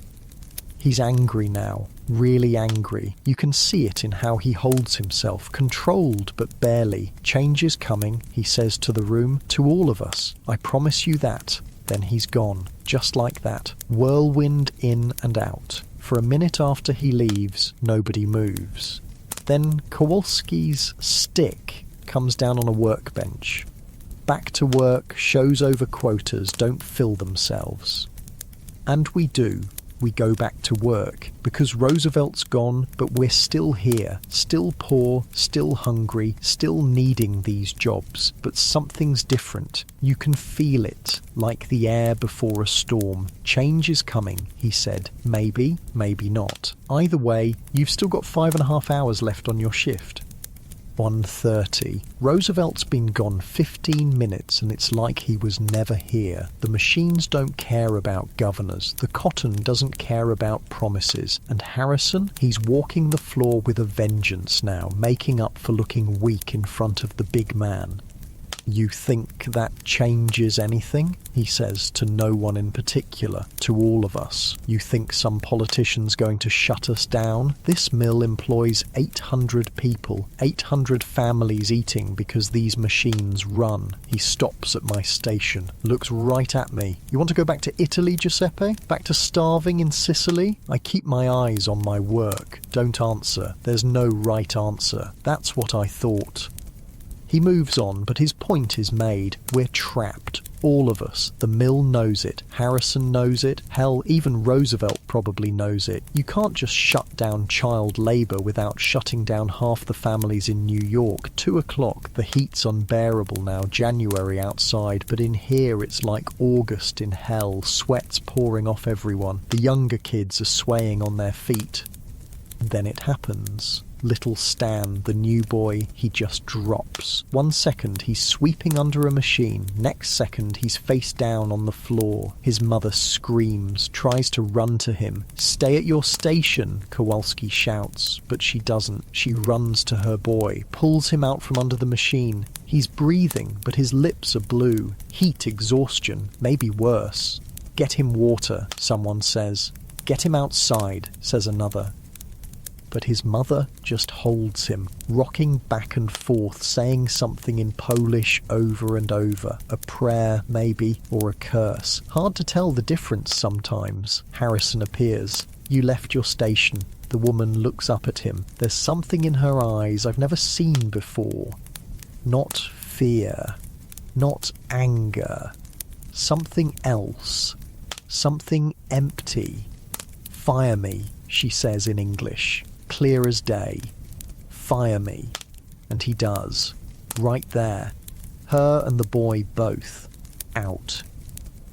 He's angry now, really angry. You can see it in how he holds himself, controlled but barely. "Change is coming," he says to the room, "to all of us. I promise you that." Then he's gone, just like that. Whirlwind in and out. For a minute after he leaves, nobody moves. Then Kowalski's stick comes down on a workbench. Back to work, shows over quotas don't fill themselves. And we do. We go back to work, because Roosevelt's gone, but we're still here, still poor, still hungry, still needing these jobs. But something's different. You can feel it, like the air before a storm. Change is coming, he said. Maybe, maybe not. Either way, you've still got 5.5 hours left on your shift. 1:30. Roosevelt's been gone 15 minutes and it's like he was never here. The machines don't care about governors. The cotton doesn't care about promises. And Harrison, he's walking the floor with a vengeance now, making up for looking weak in front of the big man. "You think that changes anything?" he says to no one in particular, to all of us. "You think some politician's going to shut us down? This mill employs 800 people, 800 families eating because these machines run." He stops at my station, looks right at me. "You want to go back to Italy, Giuseppe? Back to starving in Sicily?" I keep my eyes on my work. Don't answer. There's no right answer. That's what I thought. He moves on, but his point is made. We're trapped. All of us. The mill knows it. Harrison knows it. Hell, even Roosevelt probably knows it. You can't just shut down child labour without shutting down half the families in New York. 2 o'clock, the heat's unbearable now, January outside, but in here it's like August in hell, sweat's pouring off everyone. The younger kids are swaying on their feet. Then it happens. Little Stan, the new boy, he just drops. 1 second he's sweeping under a machine, next second he's face down on the floor. His mother screams, tries to run to him. "Stay at your station," Kowalski shouts, but she doesn't. She runs to her boy, pulls him out from under the machine. He's breathing, but his lips are blue. Heat exhaustion, maybe worse. "Get him water," someone says. "Get him outside," says another. But his mother just holds him, rocking back and forth, saying something in Polish over and over. A prayer, maybe, or a curse. Hard to tell the difference sometimes. Harrison appears. "You left your station." The woman looks up at him. There's something in her eyes I've never seen before. Not fear. Not anger. Something else. Something empty. "Fire me," she says in English. Clear as day. "Fire me." And he does. Right there. Her and the boy both. Out.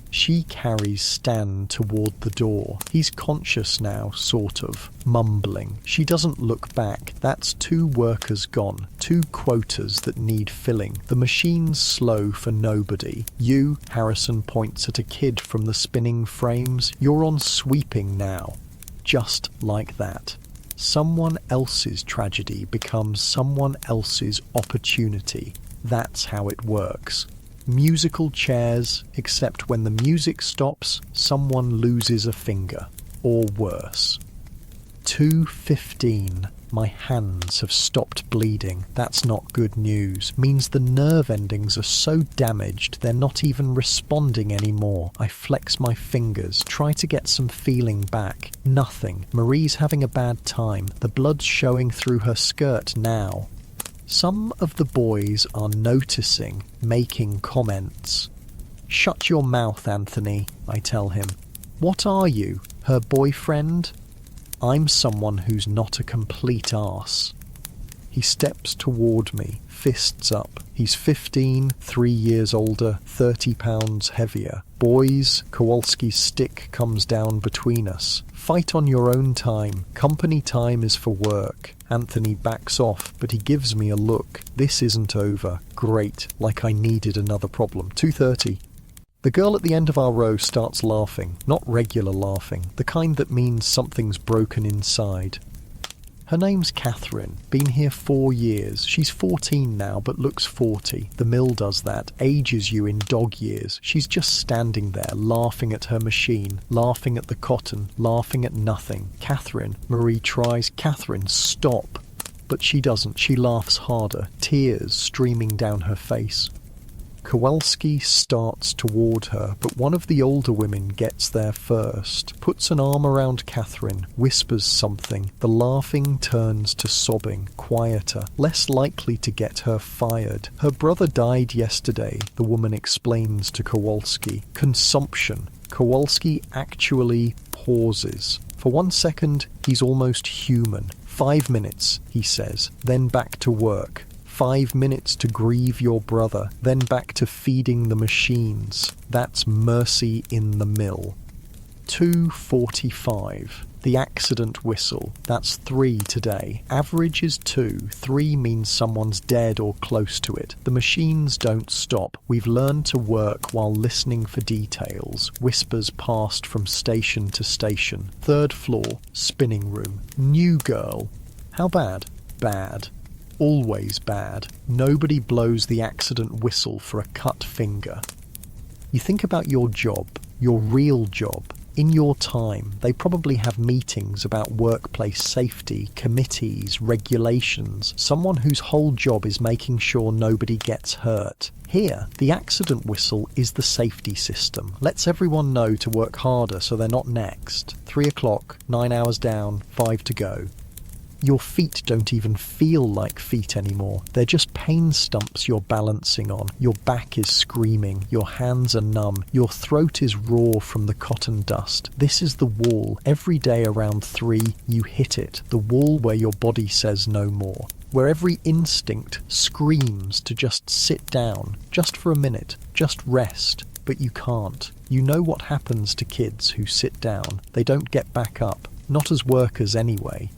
She carries Stan toward the door. He's conscious now, sort of. Mumbling. She doesn't look back. That's 2 workers gone. 2 quotas that need filling. The machine's slow for nobody. You, Harrison points at a kid from the spinning frames. You're on sweeping now. Just like that. Someone else's tragedy becomes someone else's opportunity. That's how it works. Musical chairs, except when the music stops, someone loses a finger. Or worse. 2:15. My hands have stopped bleeding. That's not good news. Means the nerve endings are so damaged they're not even responding anymore. I flex my fingers, try to get some feeling back. Nothing. Marie's having a bad time. The blood's showing through her skirt now. Some of the boys are noticing, making comments. "Shut your mouth, Anthony," I tell him. "What are you? Her boyfriend?" I'm someone who's not a complete arse. He steps toward me, fists up. He's 15, 3 years older, 30 pounds heavier. "Boys," Kowalski's stick comes down between us. "Fight on your own time. Company time is for work." Anthony backs off, but he gives me a look. This isn't over. Great, like I needed another problem. 2:30. The girl at the end of our row starts laughing, not regular laughing, the kind that means something's broken inside. Her name's Catherine, been here 4 years. She's 14 now, but looks 40. The mill does that, ages you in dog years. She's just standing there, laughing at her machine, laughing at the cotton, laughing at nothing. "Catherine," Marie tries. "Catherine, stop." But she doesn't, she laughs harder, tears streaming down her face. Kowalski starts toward her, but one of the older women gets there first, puts an arm around Catherine, whispers something. The laughing turns to sobbing, quieter, less likely to get her fired. "Her brother died yesterday," the woman explains to Kowalski. "Consumption." Kowalski actually pauses. For 1 second, he's almost human. 5 minutes, he says, then back to work. 5 minutes to grieve your brother, then back to feeding the machines. That's mercy in the mill. 2:45. The accident whistle. That's 3 today. Average is 2. 3 means someone's dead or close to it. The machines don't stop. We've learned to work while listening for details. Whispers passed from station to station. 3rd floor, spinning room. New girl. How bad? Bad. Always bad. Nobody blows the accident whistle for a cut finger. You think about your job, your real job. In your time, they probably have meetings about workplace safety, committees, regulations, someone whose whole job is making sure nobody gets hurt. Here, the accident whistle is the safety system. Lets everyone know to work harder so they're not next. 3 o'clock, 9 hours down, 5 to go. Your feet don't even feel like feet anymore. They're just pain stumps you're balancing on. Your back is screaming. Your hands are numb. Your throat is raw from the cotton dust. This is the wall. Every day around 3, you hit it. The wall where your body says no more. Where every instinct screams to just sit down, just for a minute, just rest, but you can't. You know what happens to kids who sit down. They don't get back up, not as workers anyway.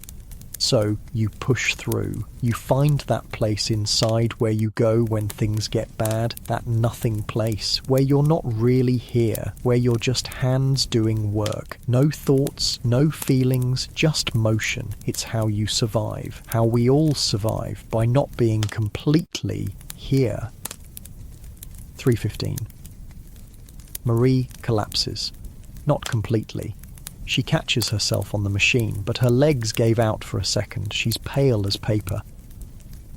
So you push through. You find that place inside where you go when things get bad, that nothing place, where you're not really here, where you're just hands doing work. No thoughts, no feelings, just motion. It's how you survive, how we all survive, by not being completely here. 3:15. Marie collapses. Not completely. She catches herself on the machine, but her legs gave out for a second. She's pale as paper.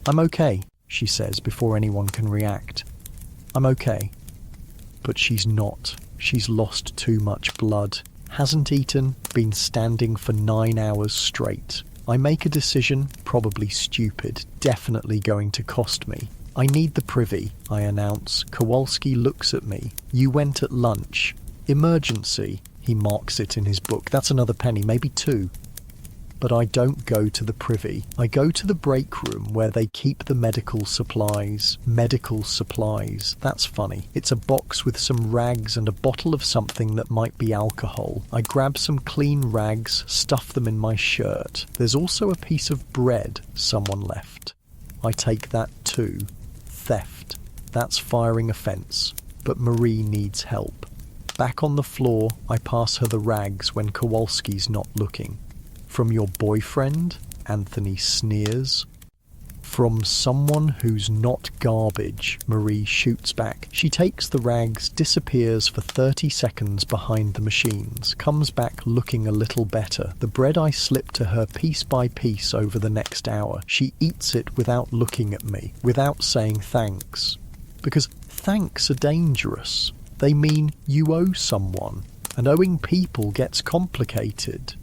"I'm okay," she says before anyone can react. "I'm okay." But she's not. She's lost too much blood. Hasn't eaten, been standing for 9 hours straight. I make a decision, probably stupid, definitely going to cost me. "I need the privy," I announce. Kowalski looks at me. "You went at lunch. Emergency." He marks it in his book. That's another penny, maybe 2. But I don't go to the privy. I go to the break room where they keep the medical supplies. Medical supplies. That's funny. It's a box with some rags and a bottle of something that might be alcohol. I grab some clean rags, stuff them in my shirt. There's also a piece of bread someone left. I take that too. Theft. That's firing offence. But Marie needs help. Back on the floor, I pass her the rags when Kowalski's not looking. "From your boyfriend?" Anthony sneers. "From someone who's not garbage," Marie shoots back. She takes the rags, disappears for 30 seconds behind the machines, comes back looking a little better. The bread I slip to her piece by piece over the next hour. She eats it without looking at me, without saying thanks. Because thanks are dangerous. They mean you owe someone, and owing people gets complicated.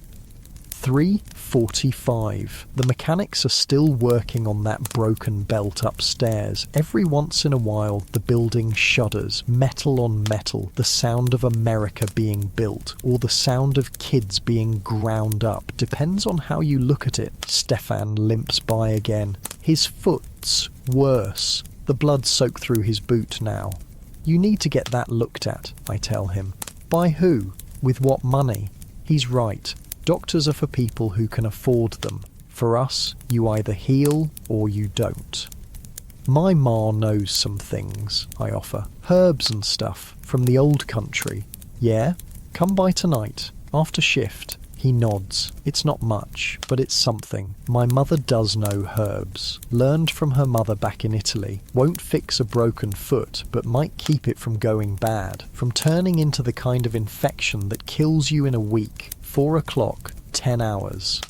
3:45. The mechanics are still working on that broken belt upstairs. Every once in a while, the building shudders, metal on metal, the sound of America being built, or the sound of kids being ground up. Depends on how you look at it. Stefan limps by again. His foot's worse. The blood soaked through his boot now. "You need to get that looked at," I tell him. "By who? With what money?" He's right. Doctors are for people who can afford them. For us, you either heal or you don't. "My ma knows some things," I offer. "Herbs and stuff, from the old country." "Yeah? Come by tonight, after shift." He nods. "It's not much, but it's something. My mother does know herbs. Learned from her mother back in Italy. Won't fix a broken foot, but might keep it from going bad. From turning into the kind of infection that kills you in a week. 4 o'clock, 10 hours.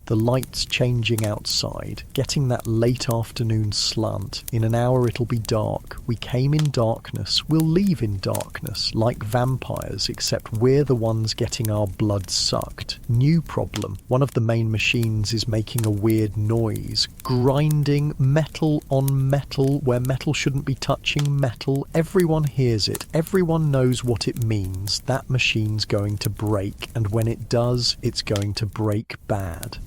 The lights changing outside, getting that late afternoon slant. In an hour it'll be dark. We came in darkness, we'll leave in darkness, like vampires, except we're the ones getting our blood sucked. New problem. One of the main machines is making a weird noise. Grinding metal on metal, where metal shouldn't be touching metal. Everyone hears it. Everyone knows what it means. That machine's going to break, and when it does, it's going to break bad.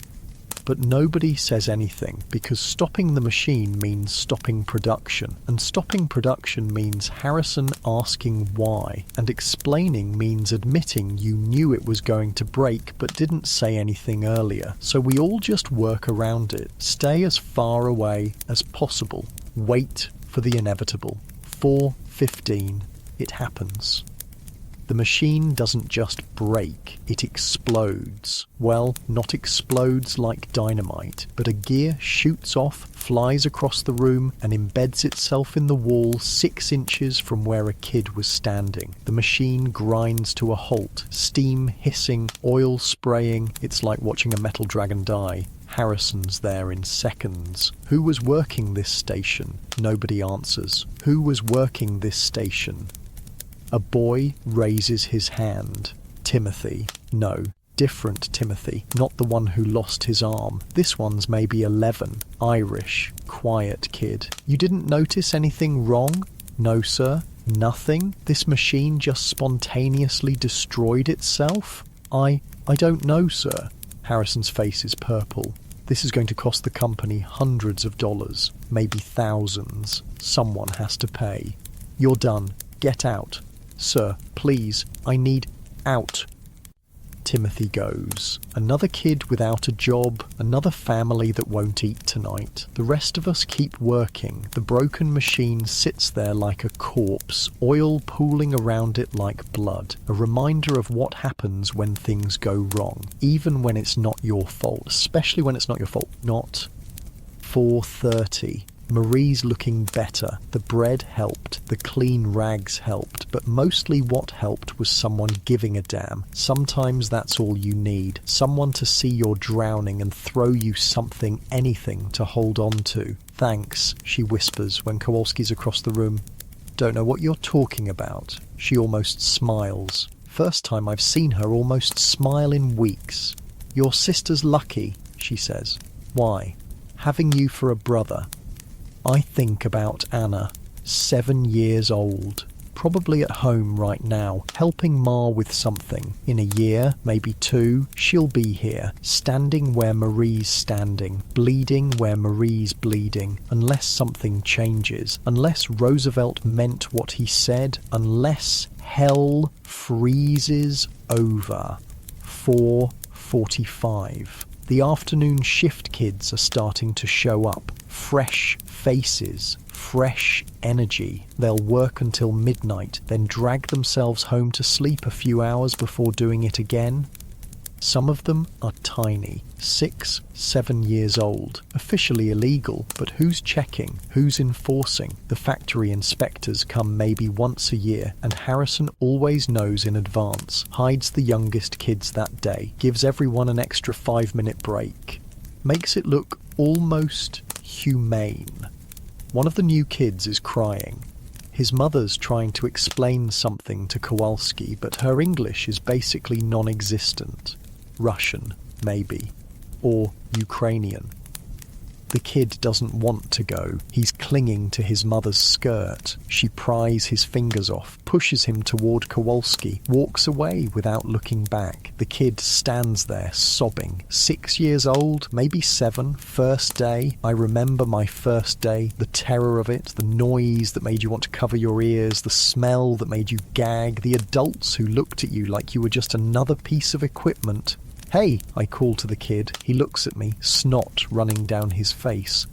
But nobody says anything, because stopping the machine means stopping production, and stopping production means Harrison asking why, and explaining means admitting you knew it was going to break but didn't say anything earlier. So we all just work around it, stay as far away as possible, wait for the inevitable. 4:15, it happens. The machine doesn't just break, it explodes. Well, not explodes like dynamite, but a gear shoots off, flies across the room, and embeds itself in the wall 6 inches from where a kid was standing. The machine grinds to a halt, steam hissing, oil spraying. It's like watching a metal dragon die. Harrison's there in seconds. Who was working this station? Nobody answers. Who was working this station? A boy raises his hand. Timothy. No, Different Timothy, not the one who lost his arm. This one's maybe 11, Irish, quiet kid. You didn't notice anything wrong? No, sir. Nothing? This machine just spontaneously destroyed itself? I don't know, sir. Harrison's face is purple. This is going to cost the company hundreds of dollars, maybe thousands. Someone has to pay. You're done. Get out. Sir, please, I need out. Timothy goes. Another kid without a job, another family that won't eat tonight. The rest of us keep working. The broken machine sits there like a corpse, oil pooling around it like blood. A reminder of what happens when things go wrong, even when it's not your fault, especially when it's not your fault. Not 4:30. Marie's looking better. The bread helped, the clean rags helped, but mostly what helped was someone giving a damn. Sometimes that's all you need. Someone to see you're drowning and throw you something, anything to hold on to. Thanks, she whispers when Kowalski's across the room. Don't know what you're talking about. She almost smiles. First time I've seen her almost smile in weeks. Your sister's lucky, she says. Why? Having you for a brother. I think about Anna, 7 years old, probably at home right now, helping Ma with something. In a year, maybe 2, she'll be here, standing where Marie's standing, bleeding where Marie's bleeding, unless something changes, unless Roosevelt meant what he said, unless hell freezes over. 4:45. The afternoon shift kids are starting to show up. Fresh faces, fresh energy. They'll work until midnight, then drag themselves home to sleep a few hours before doing it again. Some of them are tiny, 6, 7 years old. Officially illegal, but who's checking? Who's enforcing? The factory inspectors come maybe once a year, and Harrison always knows in advance, hides the youngest kids that day, gives everyone an extra 5-minute break. Makes it look almost humane. One of the new kids is crying. His mother's trying to explain something to Kowalski, but her English is basically non-existent. Russian, maybe. Or Ukrainian. The kid doesn't want to go. He's clinging to his mother's skirt. She pries his fingers off, pushes him toward Kowalski, walks away without looking back. The kid stands there sobbing. 6 years old, maybe 7, first day. I remember my first day, the terror of it, the noise that made you want to cover your ears, the smell that made you gag, the adults who looked at you like you were just another piece of equipment. Hey, I call to the kid. He looks at me, snot running down his face.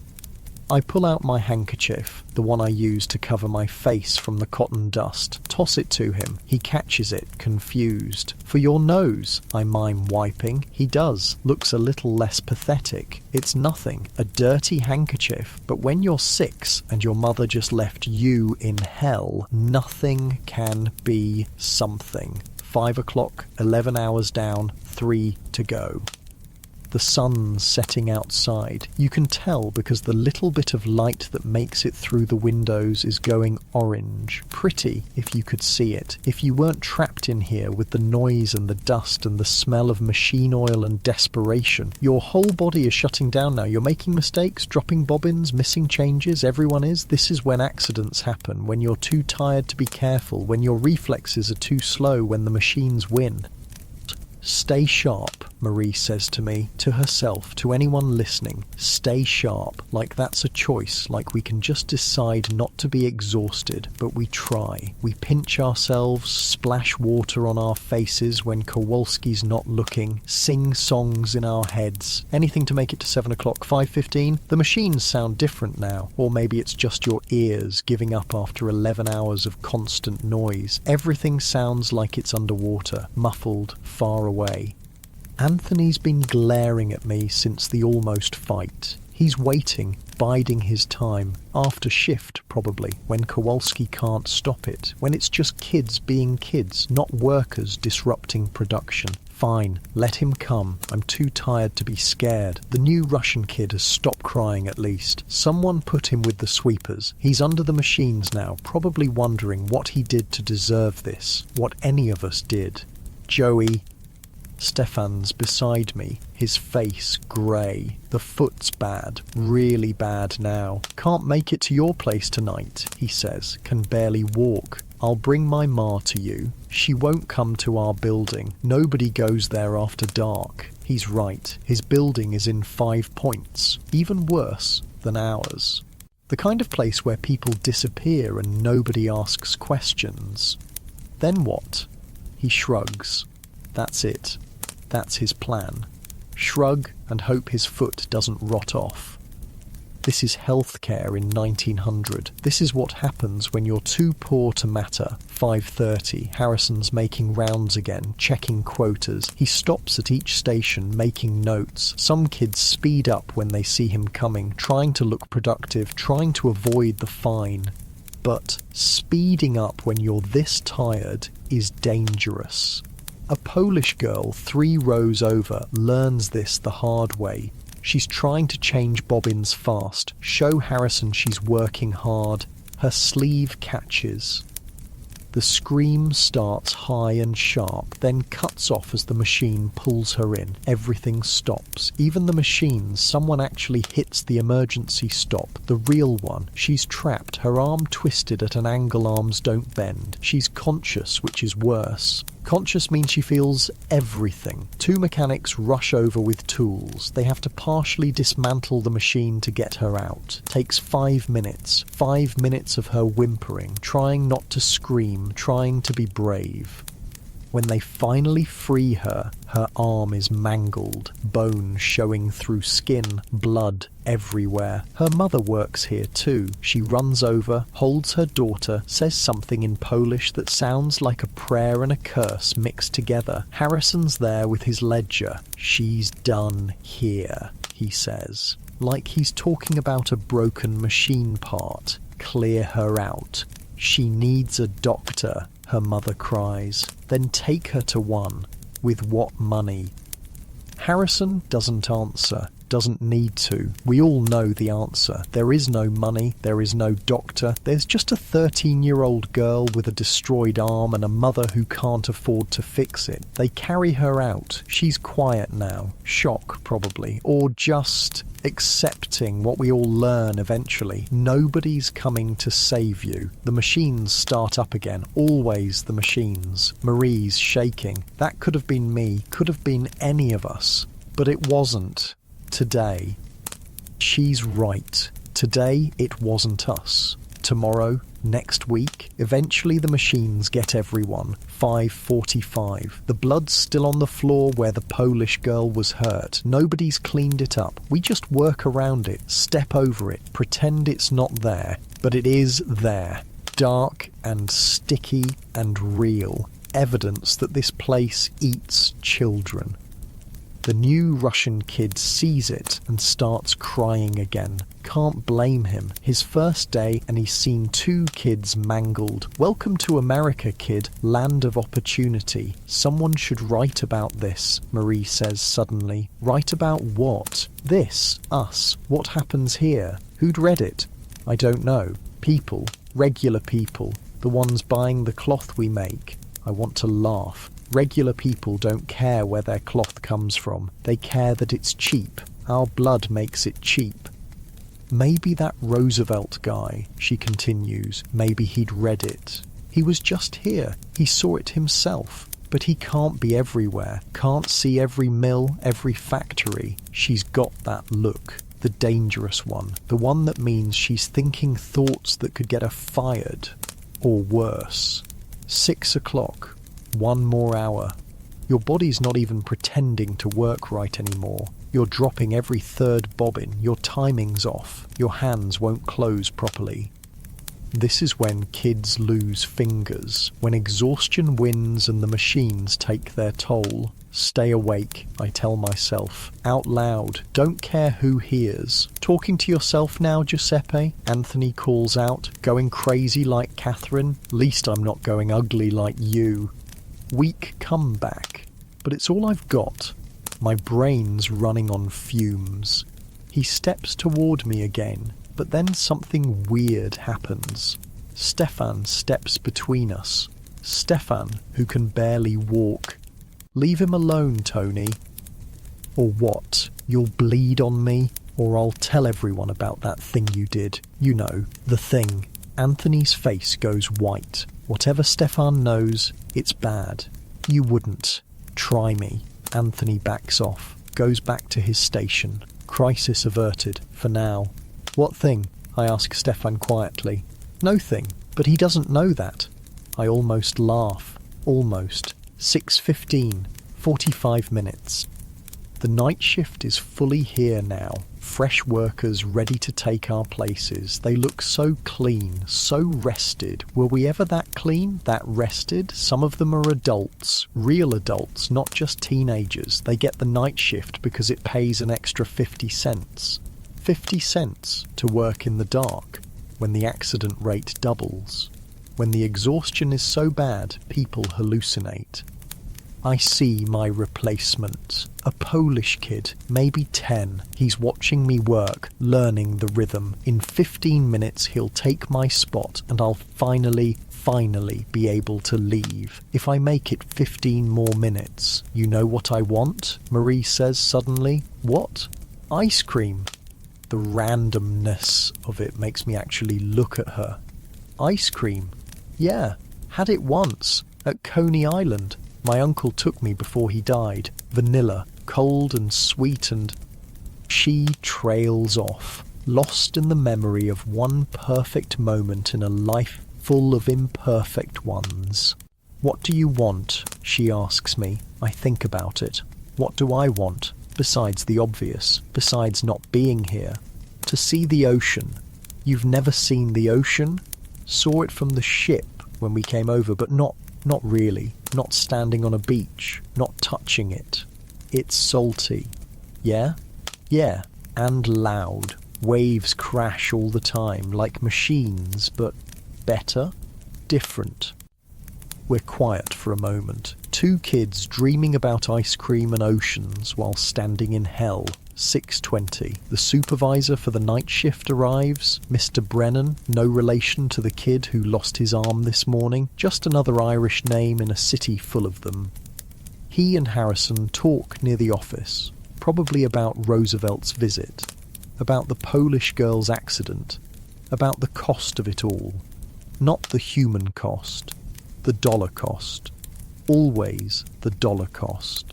I pull out my handkerchief, the one I use to cover my face from the cotton dust, toss it to him. He catches it, confused. For your nose, I mime wiping. He does, looks a little less pathetic. It's nothing, a dirty handkerchief, but when you're 6 and your mother just left you in hell, nothing can be something. 5 o'clock, 11 hours down, 3 to go. The sun's setting outside. You can tell because the little bit of light that makes it through the windows is going orange. Pretty, if you could see it. If you weren't trapped in here with the noise and the dust and the smell of machine oil and desperation. Your whole body is shutting down now. You're making mistakes, dropping bobbins, missing changes. Everyone is. This is when accidents happen, when you're too tired to be careful, when your reflexes are too slow, when the machines win. Stay sharp, Marie says to me, to herself, to anyone listening. Stay sharp, like that's a choice, like we can just decide not to be exhausted, but we try. We pinch ourselves, splash water on our faces when Kowalski's not looking, sing songs in our heads. Anything to make it to 7 o'clock, 5:15? The machines sound different now, or maybe it's just your ears giving up after 11 hours of constant noise. Everything sounds like it's underwater, muffled, far away. Anthony's been glaring at me since the almost fight. He's waiting, biding his time, after shift probably, when Kowalski can't stop it, when it's just kids being kids, not workers disrupting production. Fine, let him come. I'm too tired to be scared. The new Russian kid has stopped crying at least. Someone put him with the sweepers. He's under the machines now, probably wondering what he did to deserve this, what any of us did. Joey, Stefan's beside me, his face grey. The foot's bad, really bad now. Can't make it to your place tonight, he says, can barely walk. I'll bring my ma to you. She won't come to our building. Nobody goes there after dark. He's right. His building is in 5 Points, even worse than ours. The kind of place where people disappear and nobody asks questions. Then what? He shrugs. That's it. That's his plan. Shrug and hope his foot doesn't rot off. This is healthcare in 1900. This is what happens when you're too poor to matter. 5:30. Harrison's making rounds again, checking quotas. He stops at each station, making notes. Some kids speed up when they see him coming, trying to look productive, trying to avoid the fine. But speeding up when you're this tired is dangerous. A Polish girl 3 rows over learns this the hard way. She's trying to change bobbins fast, show Harrison she's working hard. Her sleeve catches. The scream starts high and sharp, then cuts off as the machine pulls her in. Everything stops. Even the machines. Someone actually hits the emergency stop, the real one. She's trapped, her arm twisted at an angle arms don't bend. She's conscious, which is worse. Conscious means she feels everything. 2 mechanics rush over with tools. They have to partially dismantle the machine to get her out. Takes 5 minutes. 5 minutes of her whimpering, trying not to scream, trying to be brave. When they finally free her, her arm is mangled, bone showing through skin, blood everywhere. Her mother works here too. She runs over, holds her daughter, says something in Polish that sounds like a prayer and a curse mixed together. Harrison's there with his ledger. She's done here, he says, like he's talking about a broken machine part. Clear her out. She needs a doctor, her mother cries. Then take her to one. With what money? Harrison doesn't answer, doesn't need to. We all know the answer. There is no money, there is no doctor. There's just a 13-year-old girl with a destroyed arm and a mother who can't afford to fix it. They carry her out. She's quiet now. Shock, probably. Or just accepting what we all learn eventually. Nobody's coming to save you. The machines start up again. Always the machines. Marie's shaking. That could have been me. Could have been any of us. But it wasn't. Today. She's right. Today it wasn't us. Tomorrow, next week, eventually the machines get everyone. 5:45. The blood's still on the floor where the Polish girl was hurt. Nobody's cleaned it up. We just work around it, step over it, pretend it's not there. But it is there. Dark and sticky and real. Evidence that this place eats children. The new Russian kid sees it and starts crying again. Can't blame him. His first day and he's seen 2 kids mangled. Welcome to America, kid. Land of opportunity. Someone should write about this, Marie says suddenly. Write about what? This. Us. What happens here? Who'd read it? I don't know. People. Regular people. The ones buying the cloth we make. I want to laugh. Regular people don't care where their cloth comes from. They care that it's cheap. Our blood makes it cheap. Maybe that Roosevelt guy, she continues, maybe he'd read it. He was just here. He saw it himself. But he can't be everywhere. Can't see every mill, every factory. She's got that look. The dangerous one. The one that means she's thinking thoughts that could get her fired. Or worse. 6 o'clock. 1 more hour. Your body's not even pretending to work right anymore. You're dropping every 3rd bobbin. Your timing's off. Your hands won't close properly. This is when kids lose fingers. When exhaustion wins and the machines take their toll. Stay awake, I tell myself. Out loud. Don't care who hears. Talking to yourself now, Giuseppe? Anthony calls out. Going crazy like Catherine? Least I'm not going ugly like you. Weak comeback. But it's all I've got. My brain's running on fumes. He steps toward me again, but then something weird happens. Stefan steps between us. Stefan, who can barely walk. Leave him alone, Tony. Or what? You'll bleed on me? Or I'll tell everyone about that thing you did. You know, the thing. Anthony's face goes white. Whatever Stefan knows, it's bad. You wouldn't. Try me. Anthony backs off, goes back to his station. Crisis averted, for now. What thing? I ask Stefan quietly. No thing, but he doesn't know that. I almost laugh. Almost. 6:15. 45 minutes. The night shift is fully here now. Fresh workers ready to take our places. They look so clean, so rested. Were we ever that clean, that rested? Some of them are adults, real adults, not just teenagers. They get the night shift because it pays an extra 50 cents. 50 cents to work in the dark, when the accident rate doubles. When the exhaustion is so bad, people hallucinate. I see my replacement. A Polish kid, maybe 10. He's watching me work, learning the rhythm. In 15 minutes he'll take my spot and I'll finally be able to leave. If I make it 15 more minutes. You know what I want? Marie says suddenly. What? Ice cream. The randomness of it makes me actually look at her. Ice cream? Yeah, had it once, at Coney Island. My uncle took me before he died. Vanilla, cold and sweet, and she trails off, lost in the memory of one perfect moment in a life full of imperfect ones. What do you want? She asks me. I think about it. What do I want? Besides the obvious, besides not being here. To see the ocean. You've never seen the ocean? Saw it from the ship when we came over, but not really. Not standing on a beach, not touching it. It's salty. Yeah? Yeah, and loud. Waves crash all the time, like machines, but better? Different. We're quiet for a moment. Two kids dreaming about ice cream and oceans while standing in hell. 6:20. The supervisor for the night shift arrives. Mr. Brennan, no relation to the kid who lost his arm this morning, just another Irish name in a city full of them. He and Harrison talk near the office, probably about Roosevelt's visit, about the Polish girl's accident, about the cost of it all. Not the human cost, the dollar cost. Always the dollar cost.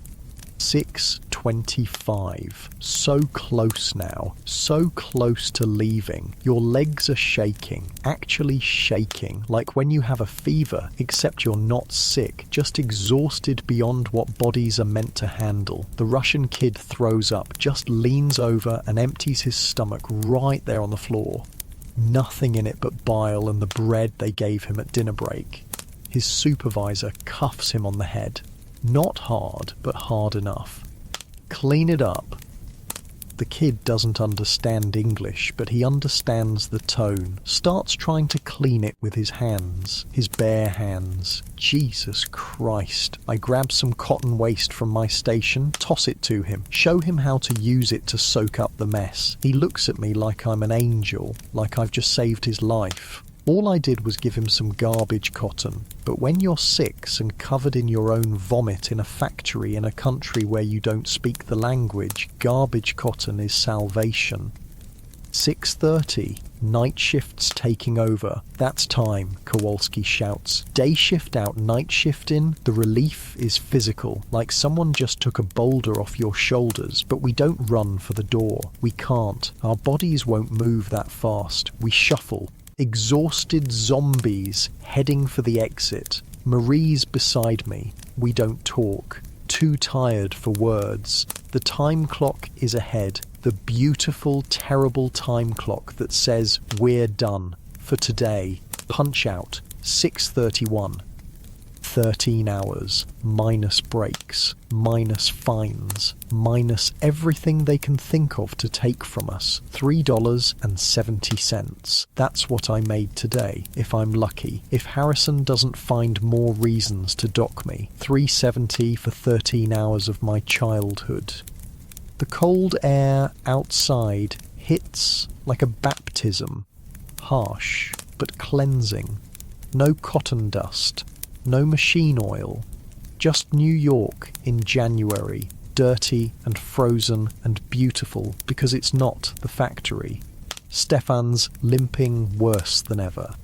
6:25. So close now, so close to leaving. Your legs are shaking, actually shaking, like when you have a fever, except you're not sick, just exhausted beyond what bodies are meant to handle. The Russian kid throws up, just leans over and empties his stomach right there on the floor. Nothing in it but bile and the bread they gave him at dinner break. His supervisor cuffs him on the head. Not hard, but hard enough. Clean it up. The kid doesn't understand English, but he understands the tone. Starts trying to clean it with his hands, his bare hands. Jesus Christ. I grab some cotton waste from my station, toss it to him, show him how to use it to soak up the mess. He looks at me like I'm an angel, like I've just saved his life. All I did was give him some garbage cotton, but when you're 6 and covered in your own vomit in a factory in a country where you don't speak the language, garbage cotton is salvation. 6:30, night shift's taking over. That's time, Kowalski shouts. Day shift out, night shift in. The relief is physical, like someone just took a boulder off your shoulders, but we don't run for the door. We can't. Our bodies won't move that fast. We shuffle. Exhausted zombies heading for the exit. Marie's beside me. We don't talk. Too tired for words. The time clock is ahead. The beautiful, terrible time clock that says we're done. For today. Punch out. 6:31. 13 hours. Minus breaks. Minus fines. Minus everything they can think of to take from us. $3.70. That's what I made today, if I'm lucky. If Harrison doesn't find more reasons to dock me. $3.70 for 13 hours of my childhood. The cold air outside hits like a baptism. Harsh, but cleansing. No cotton dust. No machine oil. Just New York in January, dirty and frozen and beautiful because it's not the factory. Stefan's limping worse than ever.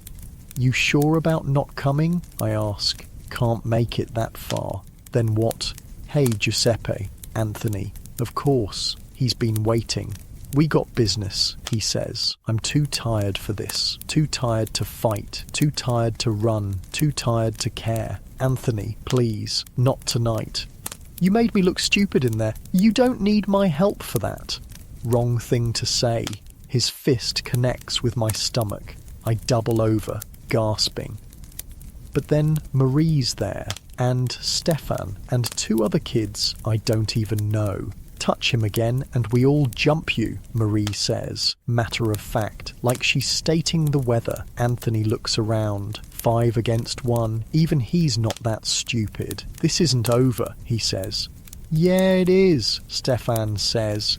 You sure about not coming? I ask. Can't make it that far. Then what? Hey Giuseppe, Anthony. Of course, he's been waiting. We got business, he says. I'm too tired for this. Too tired to fight. Too tired to run. Too tired to care. Anthony, please, not tonight. You made me look stupid in there. You don't need my help for that. Wrong thing to say. His fist connects with my stomach. I double over, gasping. But then Marie's there, and Stefan, and two other kids I don't even know. Touch him again and we all jump you, Marie says, matter of fact, like she's stating the weather. Anthony looks around. 5 against 1. Even he's not that stupid. This isn't over, he says. Yeah, it is, Stefan says.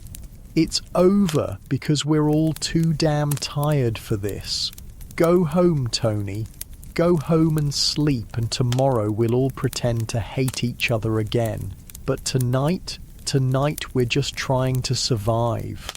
It's over because we're all too damn tired for this. Go home, Tony. Go home and sleep, and tomorrow we'll all pretend to hate each other again. But tonight we're just trying to survive.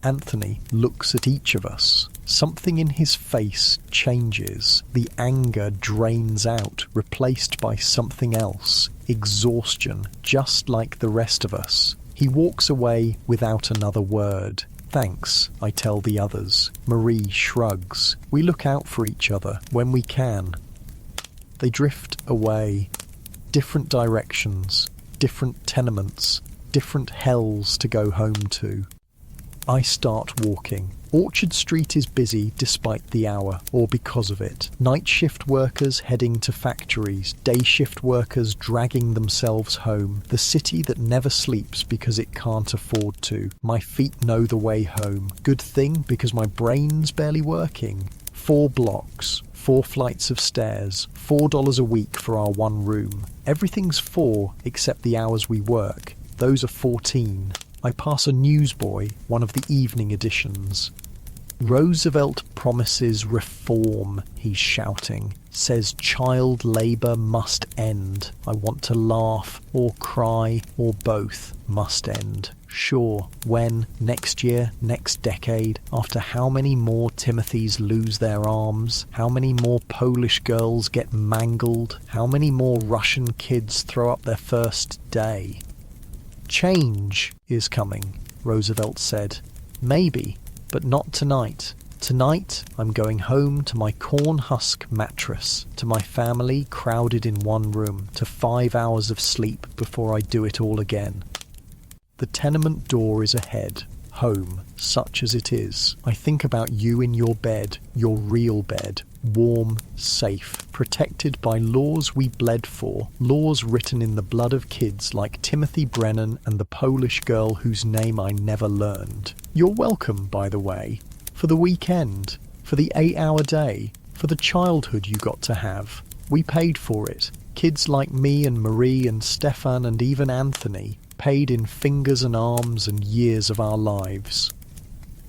Anthony looks at each of us. Something in his face changes. The anger drains out, replaced by something else. Exhaustion, just like the rest of us. He walks away without another word. Thanks, I tell the others. Marie shrugs. We look out for each other when we can. They drift away. Different directions. Different tenements, different hells to go home to. I start walking. Orchard Street is busy despite the hour, or because of it. Night shift workers heading to factories, day shift workers dragging themselves home. The city that never sleeps because it can't afford to. My feet know the way home. Good thing because my brain's barely working. 4 blocks, 4 flights of stairs, $4 a week for our one room. Everything's 4 except the hours we work. Those are 14. I pass a newsboy, one of the evening editions. Roosevelt promises reform, he's shouting. Says child labour must end. I want to laugh, or cry, or both. Must end. Sure, when? Next year? Next decade? After how many more Timothys lose their arms? How many more Polish girls get mangled? How many more Russian kids throw up their first day? Change is coming, Roosevelt said. Maybe, but not tonight. Tonight, I'm going home to my corn husk mattress, to my family crowded in one room, to 5 hours of sleep before I do it all again. The tenement door is ahead. Home, such as it is. I think about you in your bed, your real bed. Warm, safe, protected by laws we bled for, laws written in the blood of kids like Timothy Brennan and the Polish girl whose name I never learned. You're welcome, by the way, for the weekend, for the 8-hour day, for the childhood you got to have. We paid for it. Kids like me and Marie and Stefan and even Anthony, paid in fingers and arms and years of our lives.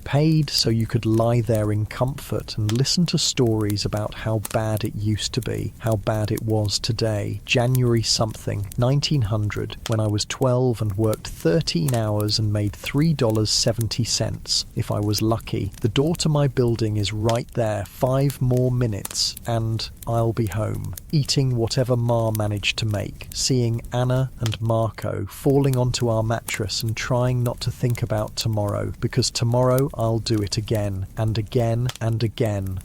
Paid so you could lie there in comfort and listen to stories about how bad it used to be, how bad it was today. January something, 1900, when I was 12 and worked 13 hours and made $3.70, if I was lucky. The door to my building is right there, 5 more minutes, and I'll be home, eating whatever Ma managed to make, seeing Anna and Marco falling onto our mattress and trying not to think about tomorrow, because tomorrow I'll do it again, and again, and again,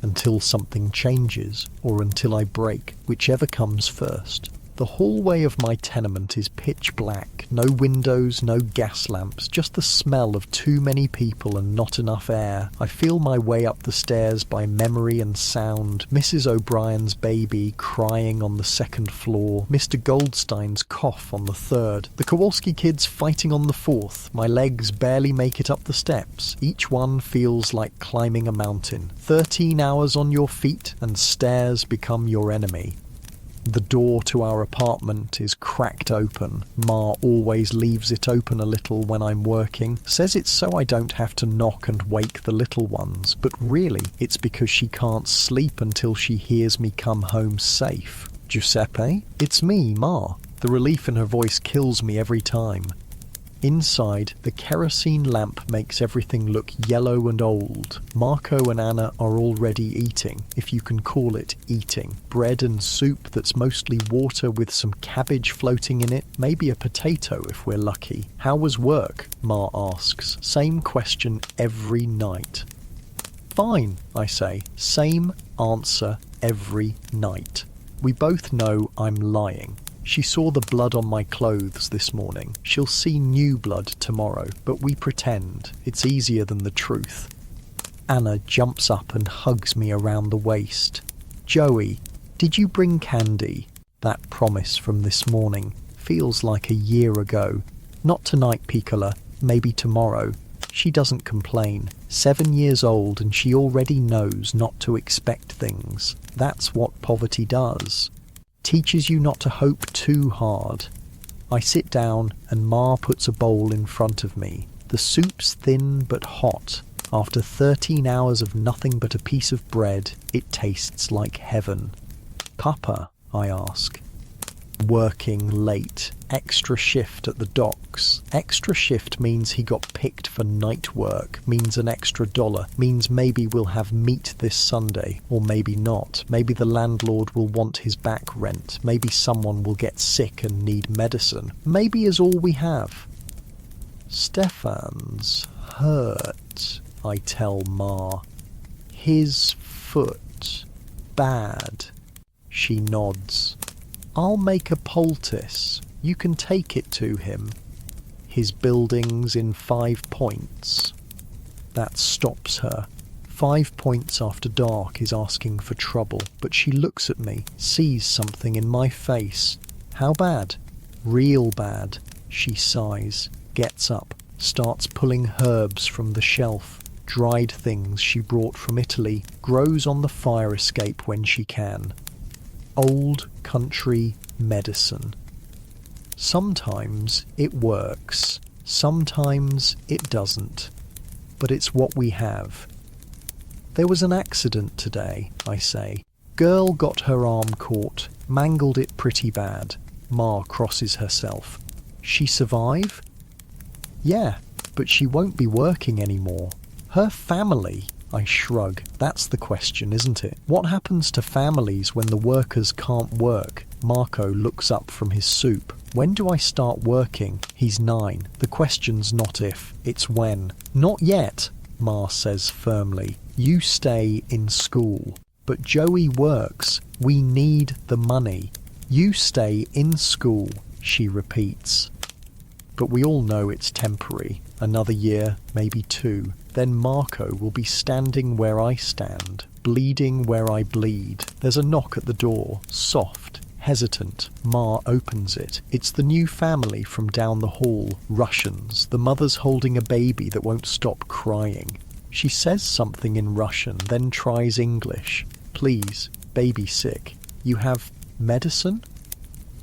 until something changes, or until I break, whichever comes first. The hallway of my tenement is pitch black, no windows, no gas lamps, just the smell of too many people and not enough air. I feel my way up the stairs by memory and sound. Mrs. O'Brien's baby crying on the 2nd floor, Mr. Goldstein's cough on the 3rd, the Kowalski kids fighting on the 4th. My legs barely make it up the steps. Each one feels like climbing a mountain. 13 hours on your feet and stairs become your enemy. The door to our apartment is cracked open. Ma always leaves it open a little when I'm working, says it's so I don't have to knock and wake the little ones, but really it's because she can't sleep until she hears me come home safe. Giuseppe? It's me, Ma. The relief in her voice kills me every time. Inside, the kerosene lamp makes everything look yellow and old. Marco and Anna are already eating, if you can call it eating. Bread and soup that's mostly water with some cabbage floating in it, maybe a potato if we're lucky. How was work? Ma asks. Same question every night. Fine, I say. Same answer every night. We both know I'm lying. She saw the blood on my clothes this morning. She'll see new blood tomorrow, but we pretend. It's easier than the truth. Anna jumps up and hugs me around the waist. Joey, did you bring candy? That promise from this morning feels like a year ago. Not tonight, Piccola. Maybe tomorrow. She doesn't complain. 7 years old and she already knows not to expect things. That's what poverty does. Teaches you not to hope too hard. I sit down and Ma puts a bowl in front of me. The soup's thin but hot. After 13 hours of nothing but a piece of bread, it tastes like heaven. Papa, I ask. Working late. Extra shift at the docks. Extra shift means he got picked for night work, means an extra $1, means maybe we'll have meat this Sunday, or maybe not. Maybe the landlord will want his back rent. Maybe someone will get sick and need medicine. Maybe is all we have. Stefan's hurt, I tell Ma. His foot. Bad. She nods. I'll make a poultice. You can take it to him. His building's in 5 points. That stops her. 5 points after dark is asking for trouble, but she looks at me, sees something in my face. How bad? Real bad. She sighs, gets up, starts pulling herbs from the shelf, dried things she brought from Italy, grows on the fire escape when she can. Old country medicine. Sometimes it works, sometimes it doesn't, but it's what we have. There was an accident today, I say. Girl got her arm caught, mangled it pretty bad. Ma crosses herself. She survive? Yeah, but she won't be working anymore. Her family? I shrug. That's the question, isn't it? What happens to families when the workers can't work? Marco looks up from his soup. When do I start working? He's 9. The question's not if, it's when. Not yet, Ma says firmly. You stay in school. But Joey works. We need the money. You stay in school, she repeats. But we all know it's temporary. Another year, maybe 2. Then Marco will be standing where I stand, bleeding where I bleed. There's a knock at the door, soft, hesitant. Ma opens it. It's the new family from down the hall, Russians. The mother's holding a baby that won't stop crying. She says something in Russian, then tries English. Please, baby sick. You have medicine?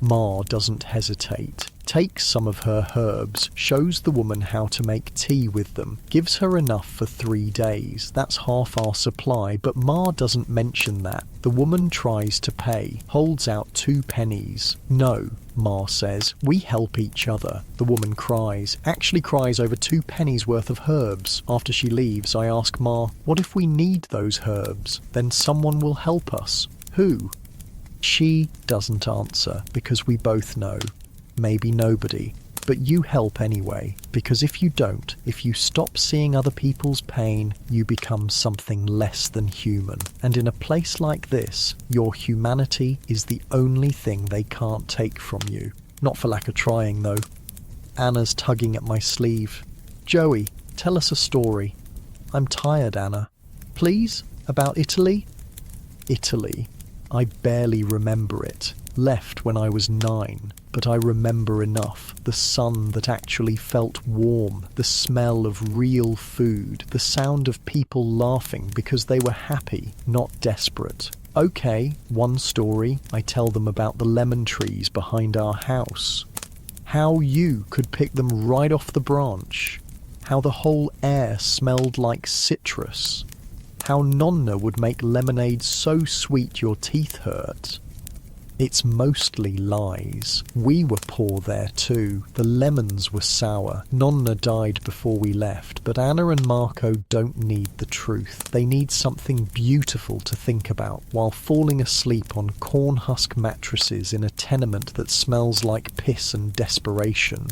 Ma doesn't hesitate. Takes some of her herbs, shows the woman how to make tea with them, gives her enough for 3 days. That's half our supply, but Ma doesn't mention that. The woman tries to pay, holds out 2 pennies. No, Ma says, we help each other. The woman cries, actually cries over 2 pennies worth of herbs. After she leaves, I ask Ma, what if we need those herbs? Then someone will help us. Who? She doesn't answer, because we both know. Maybe nobody, but you help anyway, because if you don't, if you stop seeing other people's pain, you become something less than human. And in a place like this, your humanity is the only thing they can't take from you. Not for lack of trying, though. Anna's tugging at my sleeve. Joey, tell us a story. I'm tired, Anna. Please? About Italy? Italy. I barely remember it. Left when I was 9, but I remember enough. The sun that actually felt warm, the smell of real food, the sound of people laughing because they were happy, not desperate. Okay, one story. I tell them about the lemon trees behind our house. How you could pick them right off the branch. How the whole air smelled like citrus. How Nonna would make lemonade so sweet your teeth hurt. It's mostly lies. We were poor there too. The lemons were sour. Nonna died before we left, but Anna and Marco don't need the truth. They need something beautiful to think about while falling asleep on corn husk mattresses in a tenement that smells like piss and desperation.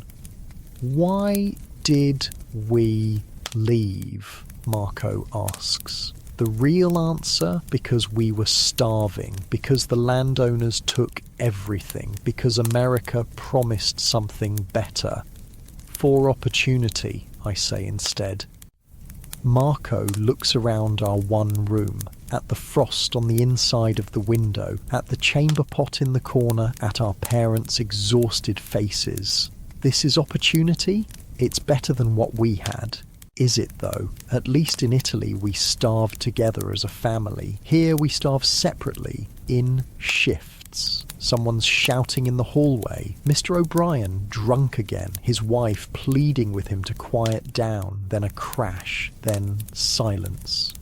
Why did we leave? Marco asks. The real answer: because we were starving, because the landowners took everything, because America promised something better. For opportunity, I say instead. Marco looks around our one room, at the frost on the inside of the window, at the chamber pot in the corner, at our parents' exhausted faces. This is opportunity? It's better than what we had. Is it though? At least in Italy we starved together as a family. Here we starve separately, in shifts. Someone's shouting in the hallway. Mr. O'Brien, drunk again, his wife pleading with him to quiet down, then a crash, then silence.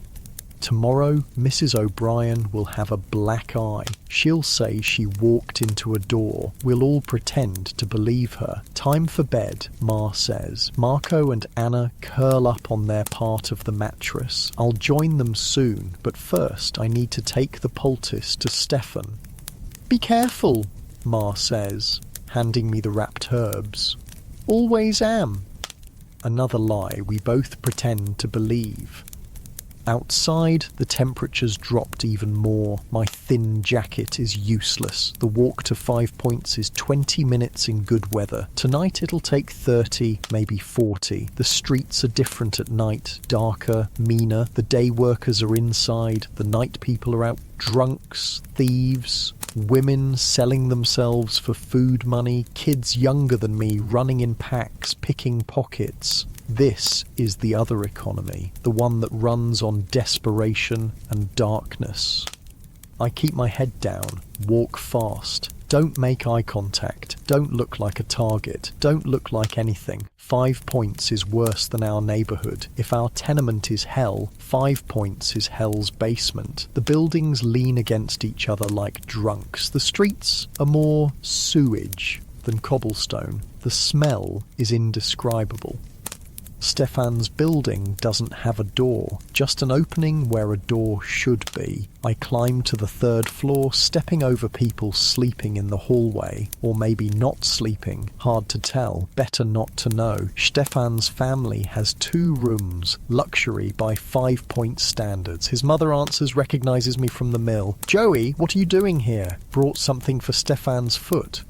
Tomorrow, Mrs. O'Brien will have a black eye. She'll say she walked into a door. We'll all pretend to believe her. Time for bed, Ma says. Marco and Anna curl up on their part of the mattress. I'll join them soon, but first I need to take the poultice to Stefan. Be careful, Ma says, handing me the wrapped herbs. Always am. Another lie we both pretend to believe. Outside, the temperature's dropped even more. My thin jacket is useless. The walk to 5 Points is 20 minutes in good weather. Tonight it'll take 30, maybe 40. The streets are different at night, darker, meaner. The day workers are inside, the night people are out. Drunks, thieves, women selling themselves for food money, kids younger than me running in packs, picking pockets. This is the other economy, the one that runs on desperation and darkness. I keep my head down, walk fast, don't make eye contact, don't look like a target, don't look like anything. 5 Points is worse than our neighbourhood. If our tenement is hell, 5 Points is hell's basement. The buildings lean against each other like drunks. The streets are more sewage than cobblestone. The smell is indescribable. Stefan's building doesn't have a door, just an opening where a door should be. I climb to the 3rd floor, stepping over people sleeping in the hallway, or maybe not sleeping, hard to tell, better not to know. Stefan's family has 2 rooms, luxury by 5 Point standards. His mother answers, recognizes me from the mill. Joey, what are you doing here? Brought something for Stefan's foot.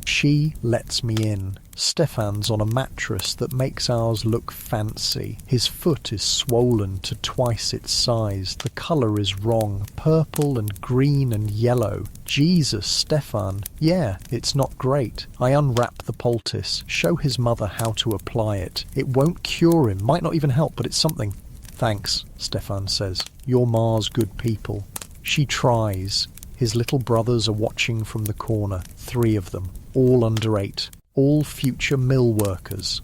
She lets me in. Stefan's on a mattress that makes ours look fancy. His foot is swollen to twice its size. The colour is wrong, purple and green and yellow. Jesus, Stefan. Yeah, it's not great. I unwrap the poultice, show his mother how to apply it. It won't cure him, might not even help, but it's something. Thanks, Stefan says. You're Ma's good people. She tries. His little brothers are watching from the corner, 3 of them, all under 8. All future mill workers.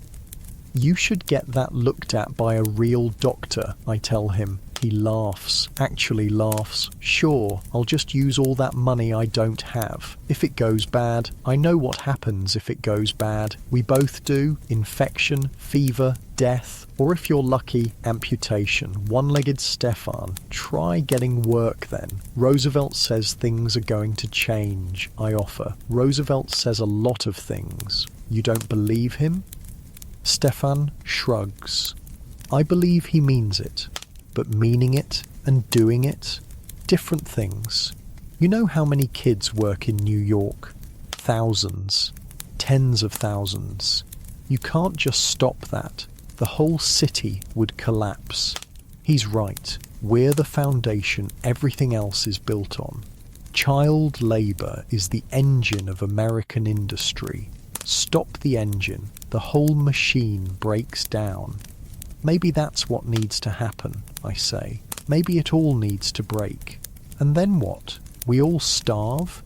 You should get that looked at by a real doctor, I tell him. He laughs, actually laughs. Sure, I'll just use all that money I don't have. If it goes bad, I know what happens if it goes bad. We both do. Infection, fever, death, or if you're lucky, amputation. One-legged Stefan. Try getting work then. Roosevelt says things are going to change, I offer. Roosevelt says a lot of things. You don't believe him? Stefan shrugs. I believe he means it. But meaning it and doing it, different things. You know how many kids work in New York? Thousands. Tens of thousands. You can't just stop that. The whole city would collapse. He's right. We're the foundation everything else is built on. Child labour is the engine of American industry. Stop the engine, the whole machine breaks down. Maybe that's what needs to happen, I say. Maybe it all needs to break. And then what? We all starve?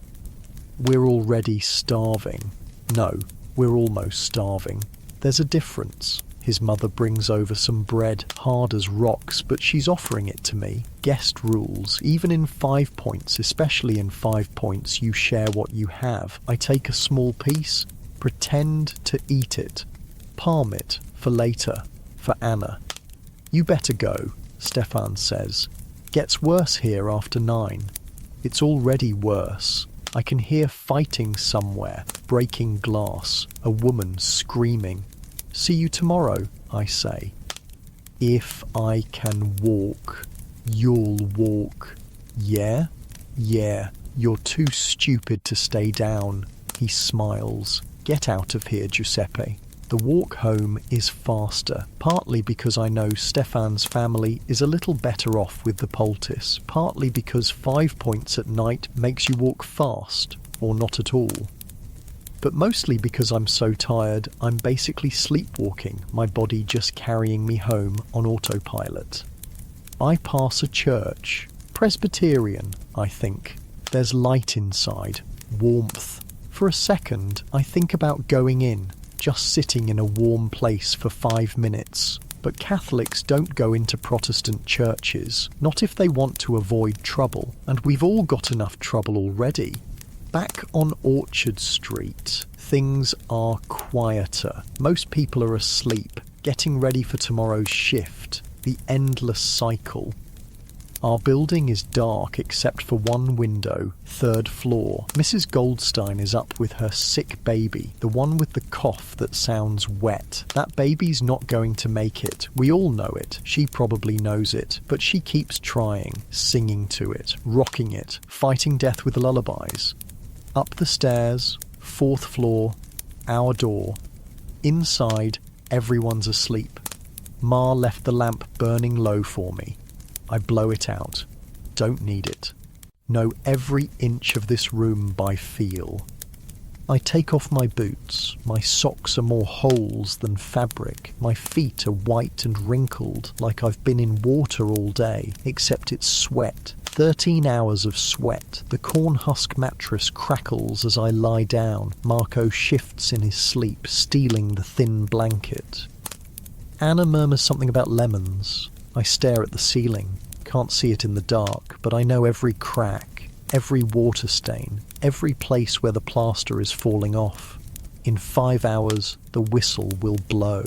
We're already starving. No, we're almost starving. There's a difference. His mother brings over some bread, hard as rocks, but she's offering it to me. Guest rules, even in 5 points, especially in 5 points, you share what you have. I take a small piece, pretend to eat it, palm it for later, for Anna. You better go, Stefan says. Gets worse here after 9. It's already worse. I can hear fighting somewhere, breaking glass, a woman screaming. See you tomorrow, I say. If I can walk, you'll walk. Yeah? Yeah, you're too stupid to stay down. He smiles. Get out of here, Giuseppe. The walk home is faster, partly because I know Stefan's family is a little better off with the poultice, partly because 5 points at night makes you walk fast, or not at all. But mostly because I'm so tired, I'm basically sleepwalking, my body just carrying me home on autopilot. I pass a church, Presbyterian, I think. There's light inside, warmth. For a second, I think about going in, just sitting in a warm place for 5 minutes. But Catholics don't go into Protestant churches, not if they want to avoid trouble, and we've all got enough trouble already. Back on Orchard Street, things are quieter. Most people are asleep, getting ready for tomorrow's shift, the endless cycle. Our building is dark except for one window, 3rd floor. Mrs. Goldstein is up with her sick baby, the one with the cough that sounds wet. That baby's not going to make it. We all know it. She probably knows it, but she keeps trying, singing to it, rocking it, fighting death with lullabies. Up the stairs, 4th floor, our door. Inside, everyone's asleep. Ma left the lamp burning low for me. I blow it out. Don't need it. Know every inch of this room by feel. I take off my boots. My socks are more holes than fabric. My feet are white and wrinkled, like I've been in water all day, except it's sweat. 13 hours of sweat. The corn husk mattress crackles as I lie down. Marco shifts in his sleep, stealing the thin blanket. Anna murmurs something about lemons. I stare at the ceiling. Can't see it in the dark, but I know every crack, every water stain, every place where the plaster is falling off. In 5 hours, the whistle will blow.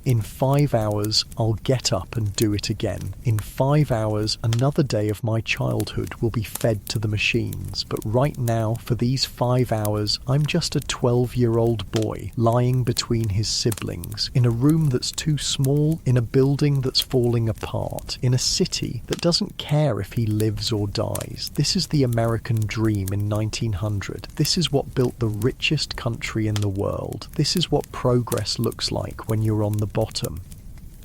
In 5 hours, I'll get up and do it again. In 5 hours, another day of my childhood will be fed to the machines. But right now, for these 5 hours, I'm just a 12-year-old boy lying between his siblings, in a room that's too small, in a building that's falling apart, in a city that doesn't care if he lives or dies. This is the American dream in 1900. This is what built the richest country in the world. This is what progress looks like when you're on the bottom.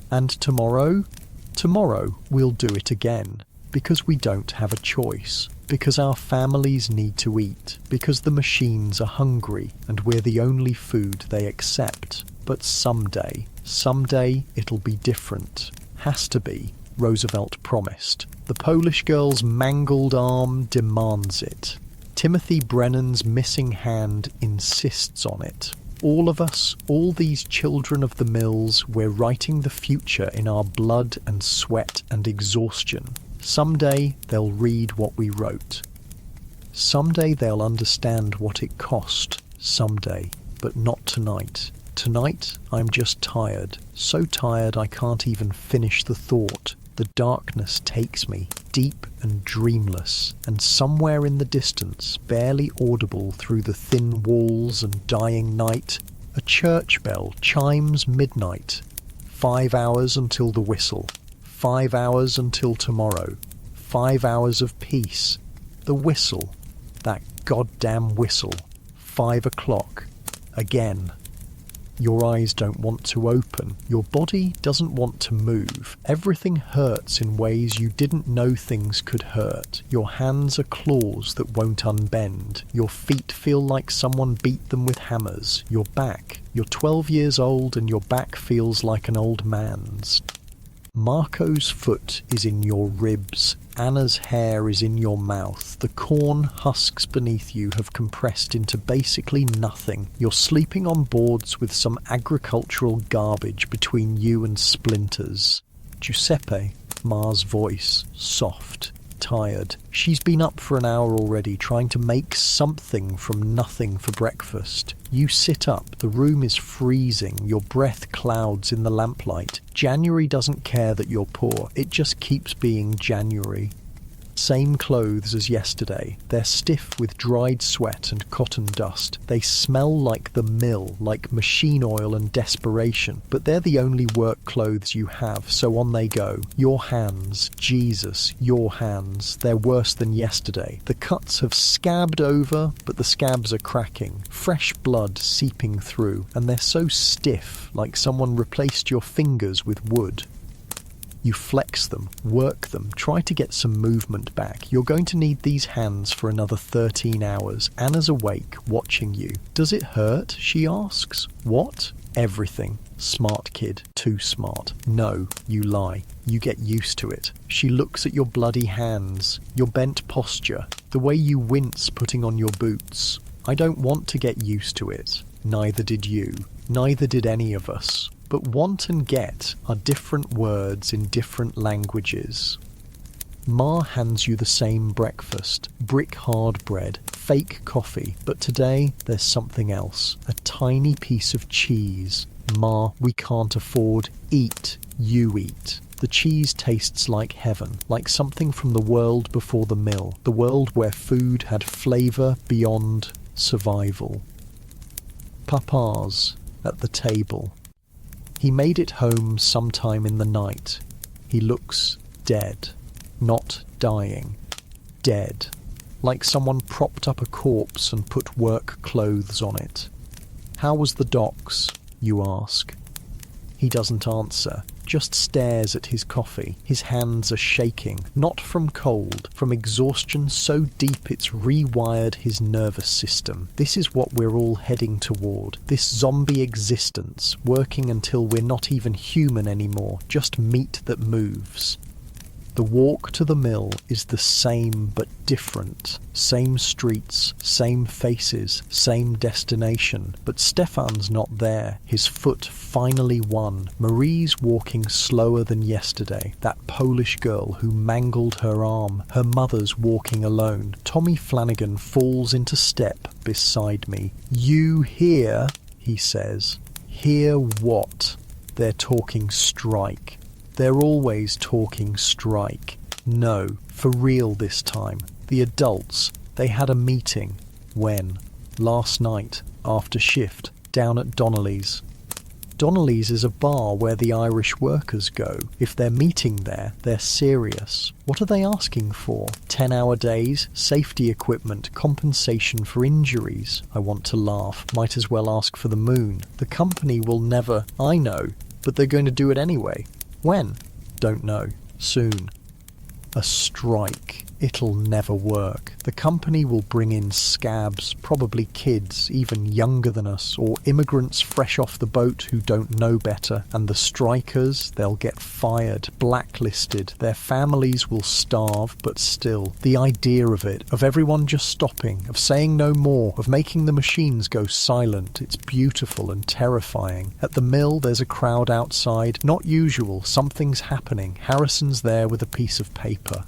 And tomorrow? Tomorrow we'll do it again. Because we don't have a choice. Because our families need to eat. Because the machines are hungry and we're the only food they accept. But someday it'll be different. Has to be, Roosevelt promised. The Polish girl's mangled arm demands it. Timothy Brennan's missing hand insists on it. All of us, all these children of the mills, we're writing the future in our blood and sweat and exhaustion. Someday they'll read what we wrote. Someday they'll understand what it cost. Someday. But not tonight. Tonight, I'm just tired. So tired I can't even finish the thought. The darkness takes me, deep and dreamless, and somewhere in the distance, barely audible through the thin walls and dying night, a church bell chimes midnight. 5 hours until the whistle. 5 hours until tomorrow. 5 hours of peace. The whistle. That goddamn whistle. 5 o'clock. Again. Your eyes don't want to open. Your body doesn't want to move. Everything hurts in ways you didn't know things could hurt. Your hands are claws that won't unbend. Your feet feel like someone beat them with hammers. Your back. You're 12 years old and your back feels like an old man's. Marco's foot is in your ribs. Anna's hair is in your mouth. The corn husks beneath you have compressed into basically nothing. You're sleeping on boards with some agricultural garbage between you and splinters. Giuseppe, Ma's voice, soft, tired. She's been up for an hour already, trying to make something from nothing for breakfast. You sit up, the room is freezing, your breath clouds in the lamplight. January doesn't care that you're poor, it just keeps being January. Same clothes as yesterday. They're stiff with dried sweat and cotton dust. They smell like the mill, like machine oil and desperation. But they're the only work clothes you have, so on they go. Your hands, Jesus, your hands. They're worse than yesterday. The cuts have scabbed over, but the scabs are cracking. Fresh blood seeping through, and they're so stiff, like someone replaced your fingers with wood. You flex them, work them, try to get some movement back. You're going to need these hands for another 13 hours. Anna's awake, watching you. Does it hurt? She asks. What? Everything. Smart kid. Too smart. No, you lie. You get used to it. She looks at your bloody hands, your bent posture, the way you wince putting on your boots. I don't want to get used to it. Neither did you. Neither did any of us. But want and get are different words in different languages. Ma hands you the same breakfast, brick hard bread, fake coffee, but today there's something else, a tiny piece of cheese. Ma, we can't afford. Eat, you eat. The cheese tastes like heaven, like something from the world before the mill, the world where food had flavour beyond survival. Papa's at the table. He made it home sometime in the night. He looks dead, not dying, dead, like someone propped up a corpse and put work clothes on it. How was the docks, you ask? He doesn't answer, just stares at his coffee. His hands are shaking, not from cold, from exhaustion so deep it's rewired his nervous system. This is what we're all heading toward. This zombie existence, working until we're not even human anymore, just meat that moves. The walk to the mill is the same but different. Same streets, same faces, same destination. But Stefan's not there. His foot finally won. Marie's walking slower than yesterday. That Polish girl who mangled her arm. Her mother's walking alone. Tommy Flanagan falls into step beside me. You hear, he says. Hear what? They're talking strike. They're always talking strike. No, for real this time. The adults, they had a meeting. When? Last night, after shift, down at Donnelly's. Donnelly's is a bar where the Irish workers go. If they're meeting there, they're serious. What are they asking for? 10-hour days, safety equipment, compensation for injuries. I want to laugh. Might as well ask for the moon. The company will never... I know, but they're going to do it anyway. When? Don't know. Soon. A strike. It'll never work. The company will bring in scabs, probably kids, even younger than us, or immigrants fresh off the boat who don't know better. And the strikers, they'll get fired, blacklisted. Their families will starve, but still. The idea of it, of everyone just stopping, of saying no more, of making the machines go silent, it's beautiful and terrifying. At the mill, there's a crowd outside. Not usual. Something's happening. Harrison's there with a piece of paper.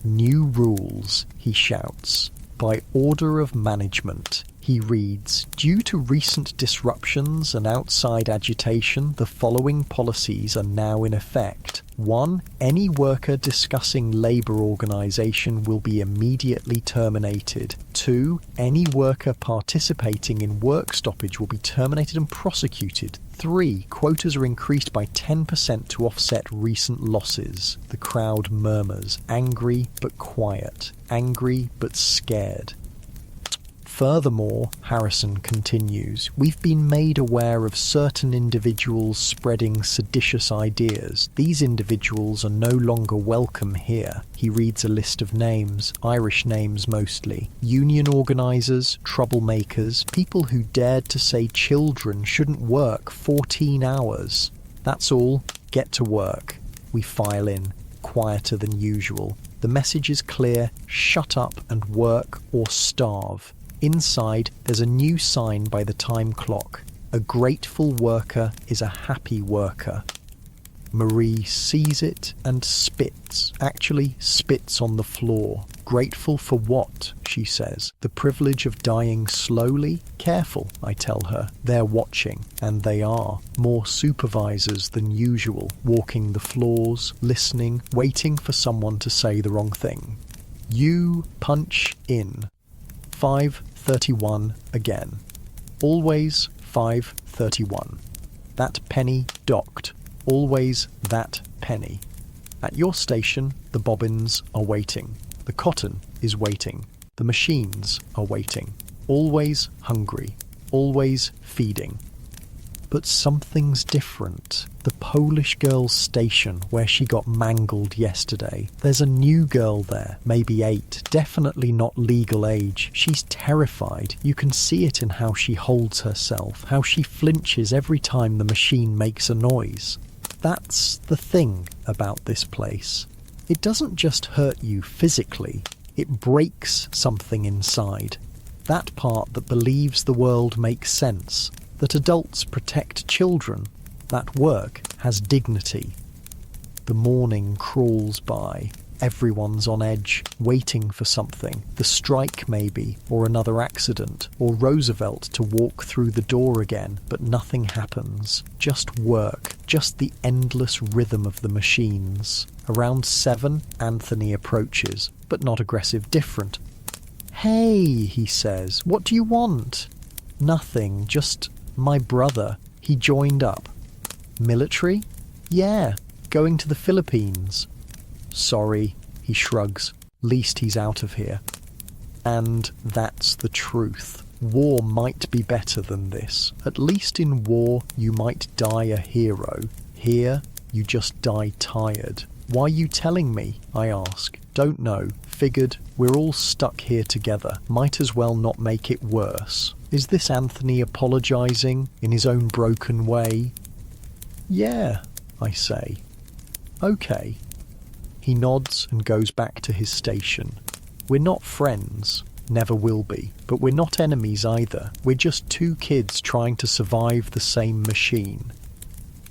New rules, he shouts. By order of management, he reads, due to recent disruptions and outside agitation, the following policies are now in effect. 1. Any worker discussing labour organisation will be immediately terminated. 2. Any worker participating in work stoppage will be terminated and prosecuted. 3. Quotas are increased by 10% to offset recent losses. The crowd murmurs, angry but quiet, angry but scared. Furthermore, Harrison continues, we've been made aware of certain individuals spreading seditious ideas. These individuals are no longer welcome here. He reads a list of names, Irish names mostly. Union organisers, troublemakers, people who dared to say children shouldn't work 14 hours. That's all. Get to work. We file in, quieter than usual. The message is clear: shut up and work or starve. Inside, there's a new sign by the time clock. A grateful worker is a happy worker. Marie sees it and spits, actually spits on the floor. Grateful for what, she says. The privilege of dying slowly? Careful, I tell her. They're watching, and they are. More supervisors than usual, walking the floors, listening, waiting for someone to say the wrong thing. You punch in. 5:31 again. Always 5:31. That penny docked. Always that penny. At your station, the bobbins are waiting. The cotton is waiting. The machines are waiting. Always hungry. Always feeding. But something's different. The Polish girl's station, where she got mangled yesterday. There's a new girl there, maybe 8, definitely not legal age. She's terrified. You can see it in how she holds herself, how she flinches every time the machine makes a noise. That's the thing about this place. It doesn't just hurt you physically, it breaks something inside. That part that believes the world makes sense, that adults protect children, that work has dignity. The morning crawls by. Everyone's on edge, waiting for something. The strike maybe, or another accident, or Roosevelt to walk through the door again, but nothing happens. Just work, just the endless rhythm of the machines. Around 7, Anthony approaches, but not aggressive, different. "Hey," he says, "what do you want?" "Nothing, just my brother. He joined up." "Military?" "Yeah, going to the Philippines." "Sorry," he shrugs. "Least he's out of here." And that's the truth. War might be better than this. At least in war, you might die a hero. Here, you just die tired. "Why you telling me?" I ask. "Don't know. Figured we're all stuck here together. Might as well not make it worse." Is this Anthony apologizing in his own broken way? "Yeah," I say. "Okay." He nods and goes back to his station. We're not friends, never will be, but we're not enemies either. We're just two kids trying to survive the same machine.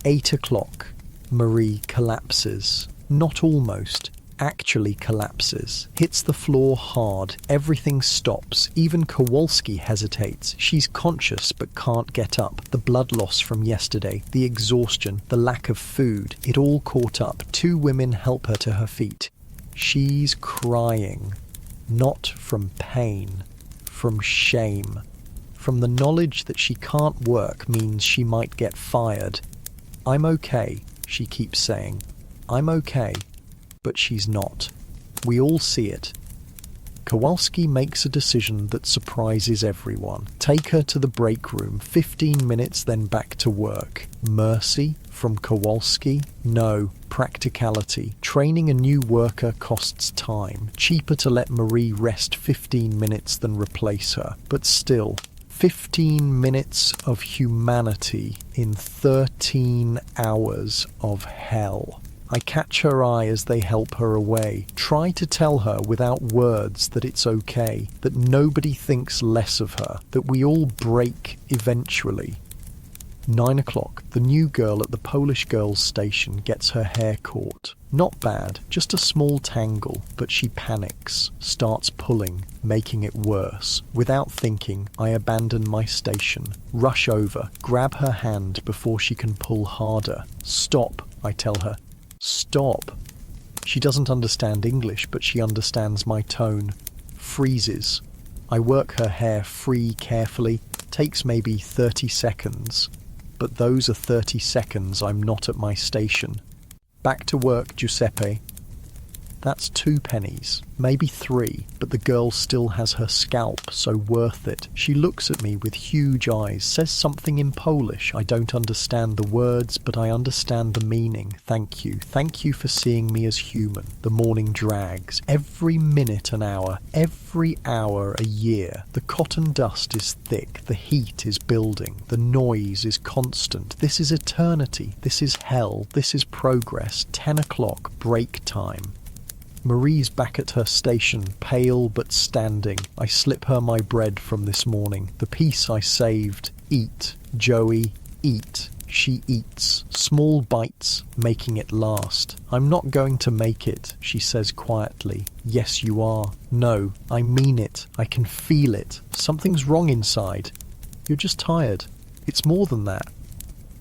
8 o'clock. Marie collapses. Not almost. Actually collapses. Hits the floor hard. Everything stops. Even Kowalski hesitates. She's conscious but can't get up. The blood loss from yesterday, the exhaustion, the lack of food, it all caught up. 2 women help her to her feet. She's crying. Not from pain. From shame. From the knowledge that she can't work means she might get fired. "I'm okay," she keeps saying. "I'm okay." But she's not. We all see it. Kowalski makes a decision that surprises everyone. Take her to the break room, 15 minutes, then back to work. Mercy from Kowalski? No. Practicality. Training a new worker costs time. Cheaper to let Marie rest 15 minutes than replace her. But still, 15 minutes of humanity in 13 hours of hell. I catch her eye as they help her away. Try to tell her without words that it's okay, that nobody thinks less of her, that we all break eventually. 9 o'clock. The new girl at the Polish girls' station gets her hair caught. Not bad, just a small tangle, but she panics, starts pulling, making it worse. Without thinking, I abandon my station, rush over, grab her hand before she can pull harder. "Stop," I tell her. "Stop." She doesn't understand English, but she understands my tone. Freezes. I work her hair free carefully. Takes maybe 30 seconds. But those are 30 seconds I'm not at my station. "Back to work, Giuseppe." That's 2 pennies, maybe 3, but the girl still has her scalp, so worth it. She looks at me with huge eyes, says something in Polish. I don't understand the words, but I understand the meaning. Thank you. Thank you for seeing me as human. The morning drags. Every minute an hour. Every hour a year. The cotton dust is thick. The heat is building. The noise is constant. This is eternity. This is hell. This is progress. 10 o'clock, break time. Marie's back at her station, pale but standing. I slip her my bread from this morning. The piece I saved. Eat, Joey, eat. She eats. Small bites, making it last. I'm not going to make it, she says quietly. Yes, you are. No, I mean it. I can feel it. Something's wrong inside. You're just tired. It's more than that.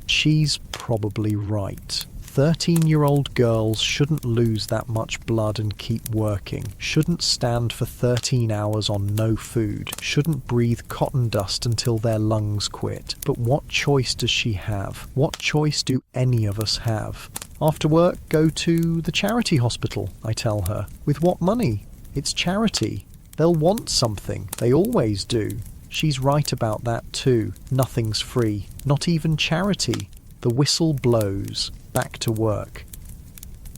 She's probably right. 13-year-old girls shouldn't lose that much blood and keep working, shouldn't stand for 13 hours on no food, shouldn't breathe cotton dust until their lungs quit. But what choice does she have? What choice do any of us have? After work, go to the charity hospital, I tell her. With what money? It's charity. They'll want something. They always do. She's right about that too. Nothing's free. Not even charity. The whistle blows. Back to work.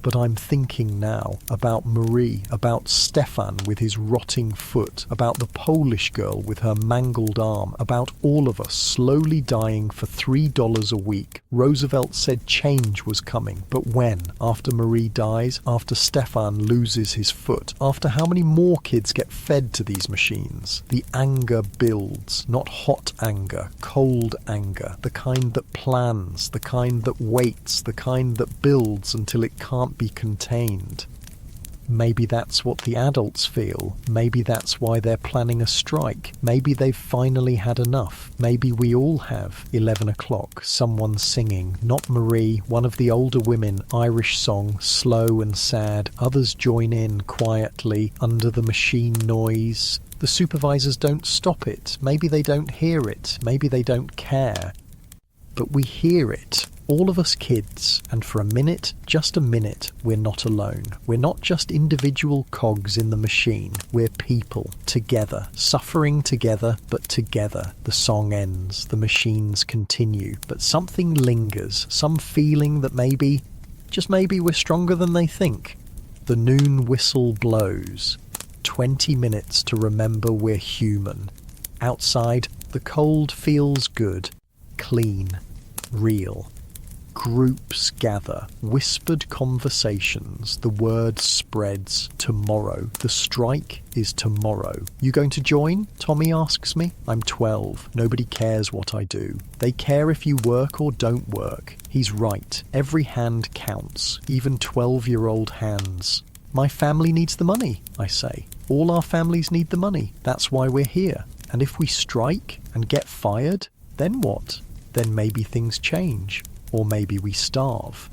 But I'm thinking now about Marie, about Stefan with his rotting foot, about the Polish girl with her mangled arm, about all of us slowly dying for $3 a week. Roosevelt said change was coming, but when? After Marie dies? After Stefan loses his foot? After how many more kids get fed to these machines? The anger builds, not hot anger, cold anger, the kind that plans, the kind that waits, the kind that builds until it can't be contained. Maybe that's what the adults feel. Maybe that's why they're planning a strike. Maybe they've finally had enough. Maybe we all have. 11 o'clock, someone singing. Not Marie, one of the older women, Irish song, slow and sad. Others join in quietly under the machine noise. The supervisors don't stop it. Maybe they don't hear it. Maybe they don't care. But we hear it. All of us kids, and for a minute, just a minute, we're not alone. We're not just individual cogs in the machine. We're people, together, suffering together, but together. The song ends, the machines continue, but something lingers, some feeling that maybe, just maybe we're stronger than they think. The noon whistle blows. 20 minutes to remember we're human. Outside, the cold feels good, clean, real. Groups gather, whispered conversations, the word spreads. Tomorrow. The strike is tomorrow. You going to join? Tommy asks me. I'm 12. Nobody cares what I do. They care if you work or don't work. He's right. Every hand counts, even 12-year-old hands. My family needs the money, I say. All our families need the money. That's why we're here. And if we strike and get fired, then what? Then maybe things change. Or maybe we starve.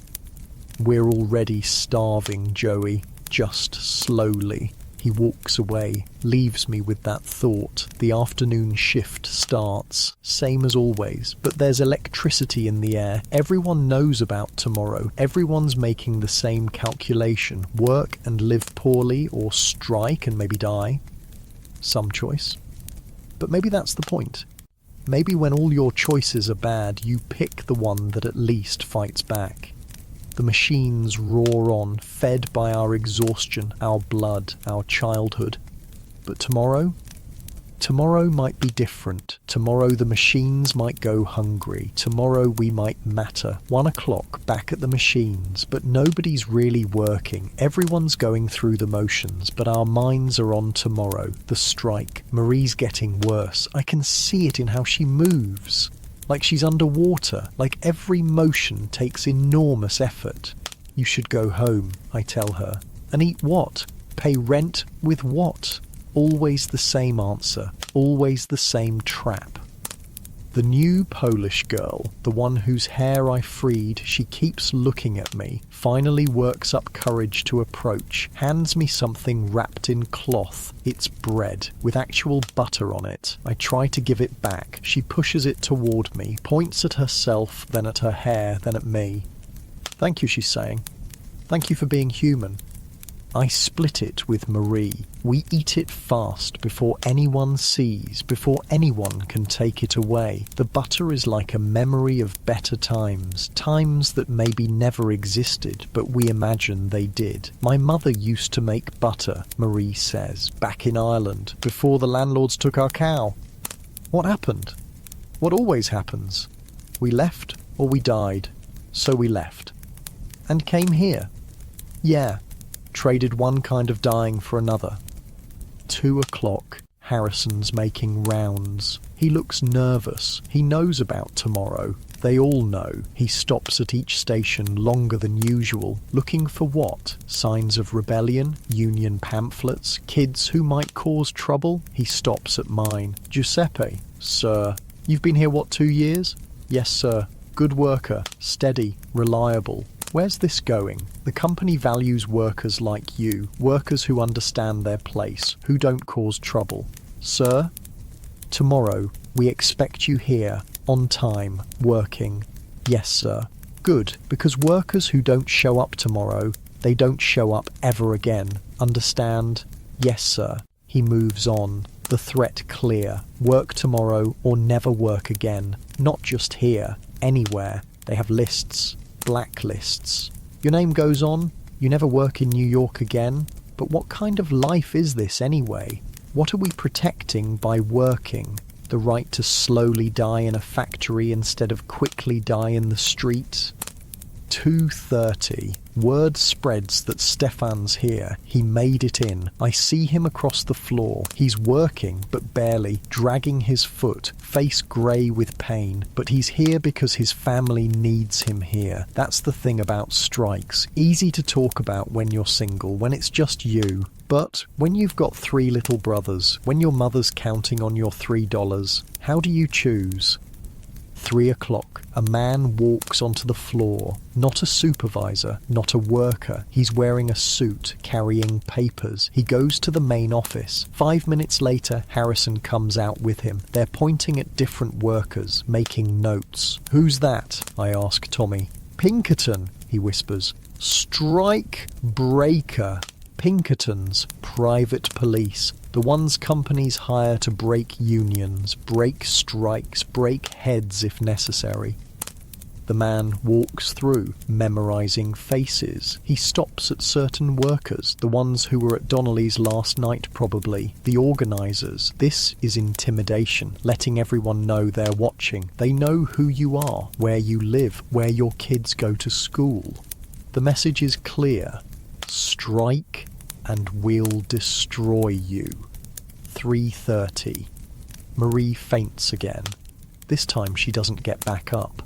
We're already starving, Joey, just slowly. He walks away, leaves me with that thought. The afternoon shift starts, same as always, but there's electricity in the air. Everyone knows about tomorrow. Everyone's making the same calculation. Work and live poorly, or strike and maybe die. Some choice. But maybe that's the point. Maybe when all your choices are bad, you pick the one that at least fights back. The machines roar on, fed by our exhaustion, our blood, our childhood. But tomorrow? Tomorrow might be different. Tomorrow the machines might go hungry. Tomorrow we might matter. 1 o'clock back at the machines, but nobody's really working. Everyone's going through the motions, but our minds are on tomorrow. The strike. Marie's getting worse. I can see it in how she moves. Like she's underwater. Like every motion takes enormous effort. You should go home, I tell her. And eat what? Pay rent with what? Always the same answer, always the same trap. The new Polish girl, the one whose hair I freed, she keeps looking at me, finally works up courage to approach, hands me something wrapped in cloth. It's bread, with actual butter on it. I try to give it back. She pushes it toward me, points at herself, then at her hair, then at me. Thank you, she's saying. Thank you for being human. I split it with Marie. We eat it fast before anyone sees, before anyone can take it away. The butter is like a memory of better times, times that maybe never existed, but we imagine they did. My mother used to make butter, Marie says, back in Ireland, before the landlords took our cow. What happened? What always happens? We left or we died. So we left. And came here. Yeah. Traded one kind of dying for another. 2 o'clock. Harrison's making rounds. He looks nervous. He knows about tomorrow. They all know. He stops at each station longer than usual. Looking for what? Signs of rebellion? Union pamphlets? Kids who might cause trouble? He stops at mine. Giuseppe. Sir. You've been here, what, 2 years? Yes, sir. Good worker. Steady. Reliable. Where's this going? The company values workers like you, workers who understand their place, who don't cause trouble. Sir, tomorrow we expect you here, on time, working. Yes, sir. Good, because workers who don't show up tomorrow, they don't show up ever again. Understand? Yes, sir. He moves on. The threat clear. Work tomorrow or never work again. Not just here, anywhere. They have lists. Blacklists. Your name goes on, you never work in New York again. But what kind of life is this anyway? What are we protecting by working? The right to slowly die in a factory instead of quickly die in the street? 2:30. Word spreads that Stefan's here. He made it in. I see him across the floor. He's working, but barely, dragging his foot, face grey with pain. But he's here because his family needs him here. That's the thing about strikes. Easy to talk about when you're single, when it's just you. But when you've got 3 little brothers, when your mother's counting on your $3, how do you choose? 3 o'clock. A man walks onto the floor. Not a supervisor, not a worker. He's wearing a suit, carrying papers. He goes to the main office. 5 minutes later, Harrison comes out with him. They're pointing at different workers, making notes. Who's that? I ask Tommy. Pinkerton, he whispers. Strike breaker. Pinkertons, private police, the ones companies hire to break unions, break strikes, break heads if necessary. The man walks through, memorizing faces. He stops at certain workers, the ones who were at Donnelly's last night probably, the organizers. This is intimidation, letting everyone know they're watching. They know who you are, where you live, where your kids go to school. The message is clear. Strike and we'll destroy you. 3:30. Marie faints again. This time she doesn't get back up.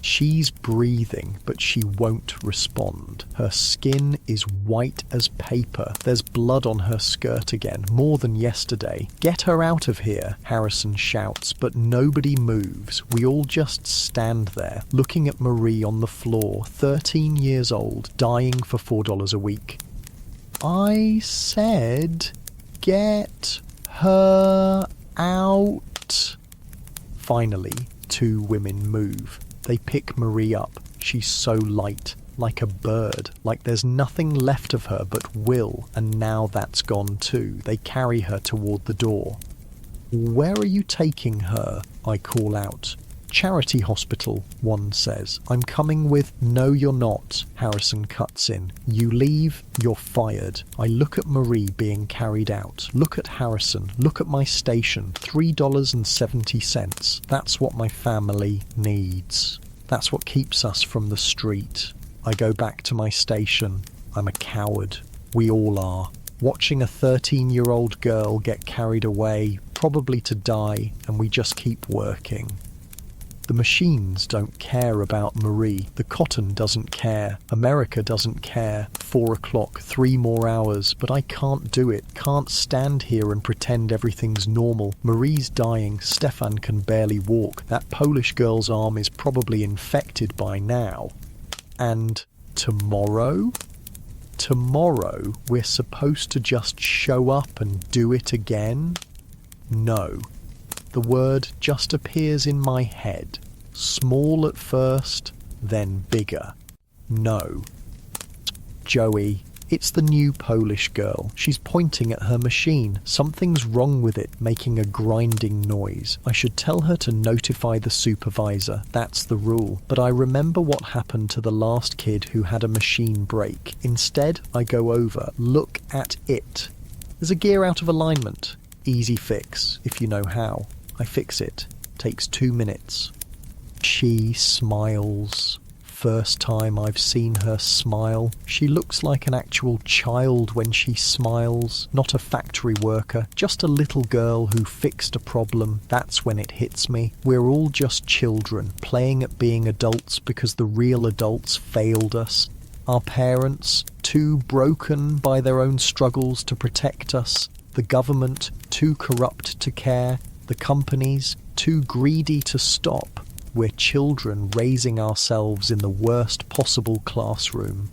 She's breathing, but she won't respond. Her skin is white as paper. There's blood on her skirt again, more than yesterday. Get her out of here, Harrison shouts, but nobody moves. We all just stand there, looking at Marie on the floor, 13 years old, dying for $4 a week. I said, get her out. Finally, 2 women move. They pick Marie up. She's so light, like a bird, like there's nothing left of her but will, and now that's gone too. They carry her toward the door. Where are you taking her? I call out. Charity hospital, one says. I'm coming with. No, you're not, Harrison cuts in. You leave, you're fired. I look at Marie being carried out. Look at Harrison. Look at my station. $3.70. That's what my family needs. That's what keeps us from the street. I go back to my station. I'm a coward. We all are. Watching a 13-year-old girl get carried away, probably to die, and we just keep working. The machines don't care about Marie. The cotton doesn't care. America doesn't care. 4 o'clock, 3 more hours, but I can't do it. Can't stand here and pretend everything's normal. Marie's dying. Stefan can barely walk. That Polish girl's arm is probably infected by now. And tomorrow? Tomorrow, we're supposed to just show up and do it again? No. The word just appears in my head. Small at first, then bigger. No. Joey, It's the new Polish girl. She's pointing at her machine. Something's wrong with it, making a grinding noise. I should tell her to notify the supervisor. That's the rule. But I remember what happened to the last kid who had a machine break. Instead, I go over. Look at it. There's a gear out of alignment. Easy fix, if you know how. I fix it. Takes 2 minutes. She smiles. First time I've seen her smile. She looks like an actual child when she smiles, not a factory worker, just a little girl who fixed a problem. That's when it hits me. We're all just children, playing at being adults because the real adults failed us. Our parents, too broken by their own struggles to protect us. The government, too corrupt to care. The companies, too greedy to stop. We're children raising ourselves in the worst possible classroom.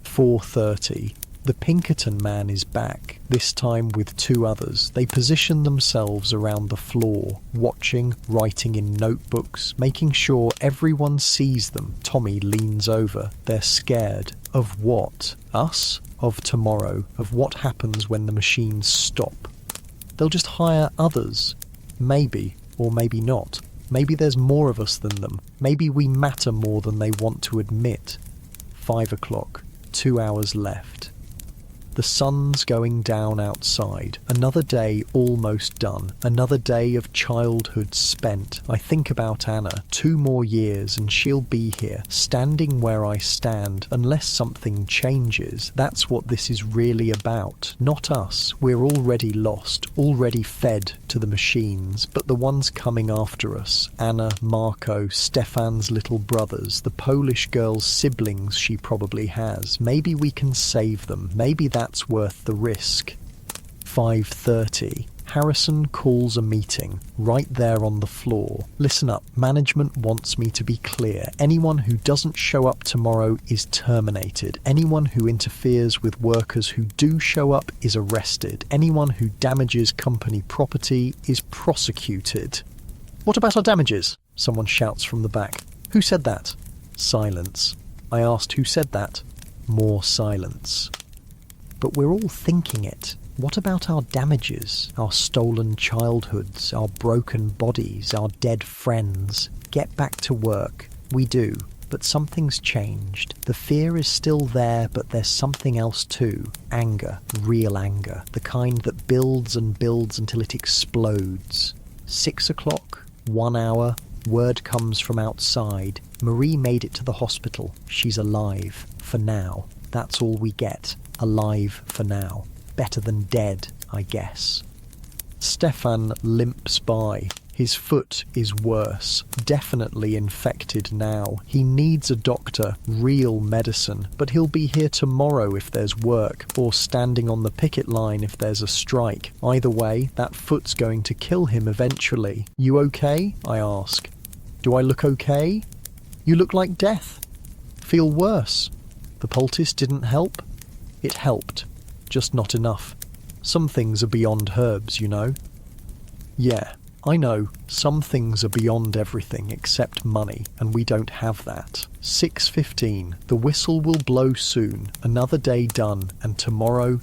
4:30. The Pinkerton man is back, this time with 2 others. They position themselves around the floor, watching, writing in notebooks, making sure everyone sees them. Tommy leans over. They're scared. Of what? Us? Of tomorrow. Of what happens when the machines stop. They'll just hire others. Maybe, or maybe not. Maybe there's more of us than them. Maybe we matter more than they want to admit. 5 o'clock. 2 hours left. The sun's going down outside. Another day almost done. Another day of childhood spent. I think about Anna. 2 more years and she'll be here, standing where I stand, unless something changes. That's what this is really about. Not us. We're already lost, already fed to the machines, but the ones coming after us. Anna, Marco, Stefan's little brothers, the Polish girl's siblings she probably has. Maybe we can save them. Maybe that's worth the risk. 5:30. Harrison calls a meeting, right there on the floor. Listen up, management wants me to be clear. Anyone who doesn't show up tomorrow is terminated. Anyone who interferes with workers who do show up is arrested. Anyone who damages company property is prosecuted. What about our damages? Someone shouts from the back. Who said that? Silence. I asked who said that. More silence. But we're all thinking it. What about our damages, our stolen childhoods, our broken bodies, our dead friends? Get back to work. We do, but something's changed. The fear is still there, but there's something else too. Anger, real anger, the kind that builds and builds until it explodes. 6 o'clock, 1 hour, word comes from outside. Marie made it to the hospital. She's alive, for now. That's all we get. Alive for now. Better than dead, I guess. Stefan limps by. His foot is worse. Definitely infected now. He needs a doctor, real medicine. But he'll be here tomorrow if there's work, or standing on the picket line if there's a strike. Either way, that foot's going to kill him eventually. You okay? I ask. Do I look okay? You look like death. Feel worse. The poultice didn't help? It helped. Just not enough. Some things are beyond herbs, you know. Yeah, I know, some things are beyond everything except money, and we don't have that. 6:15, the whistle will blow soon, another day done, and tomorrow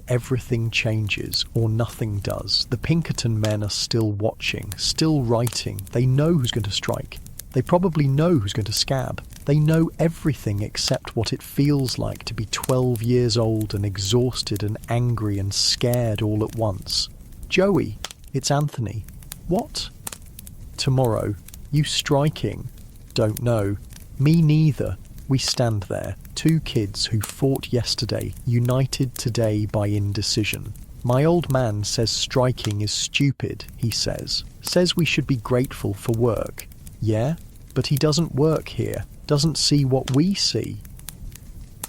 everything changes, or nothing does. The Pinkerton men are still watching, still writing. They know who's going to strike. They probably know who's going to scab. They know everything except what it feels like to be 12 years old and exhausted and angry and scared all at once. Joey, it's Anthony. What? Tomorrow. You striking? Don't know. Me neither. We stand there, 2 kids who fought yesterday, united today by indecision. My old man says striking is stupid, he says. Says we should be grateful for work. Yeah, but he doesn't work here, doesn't see what we see.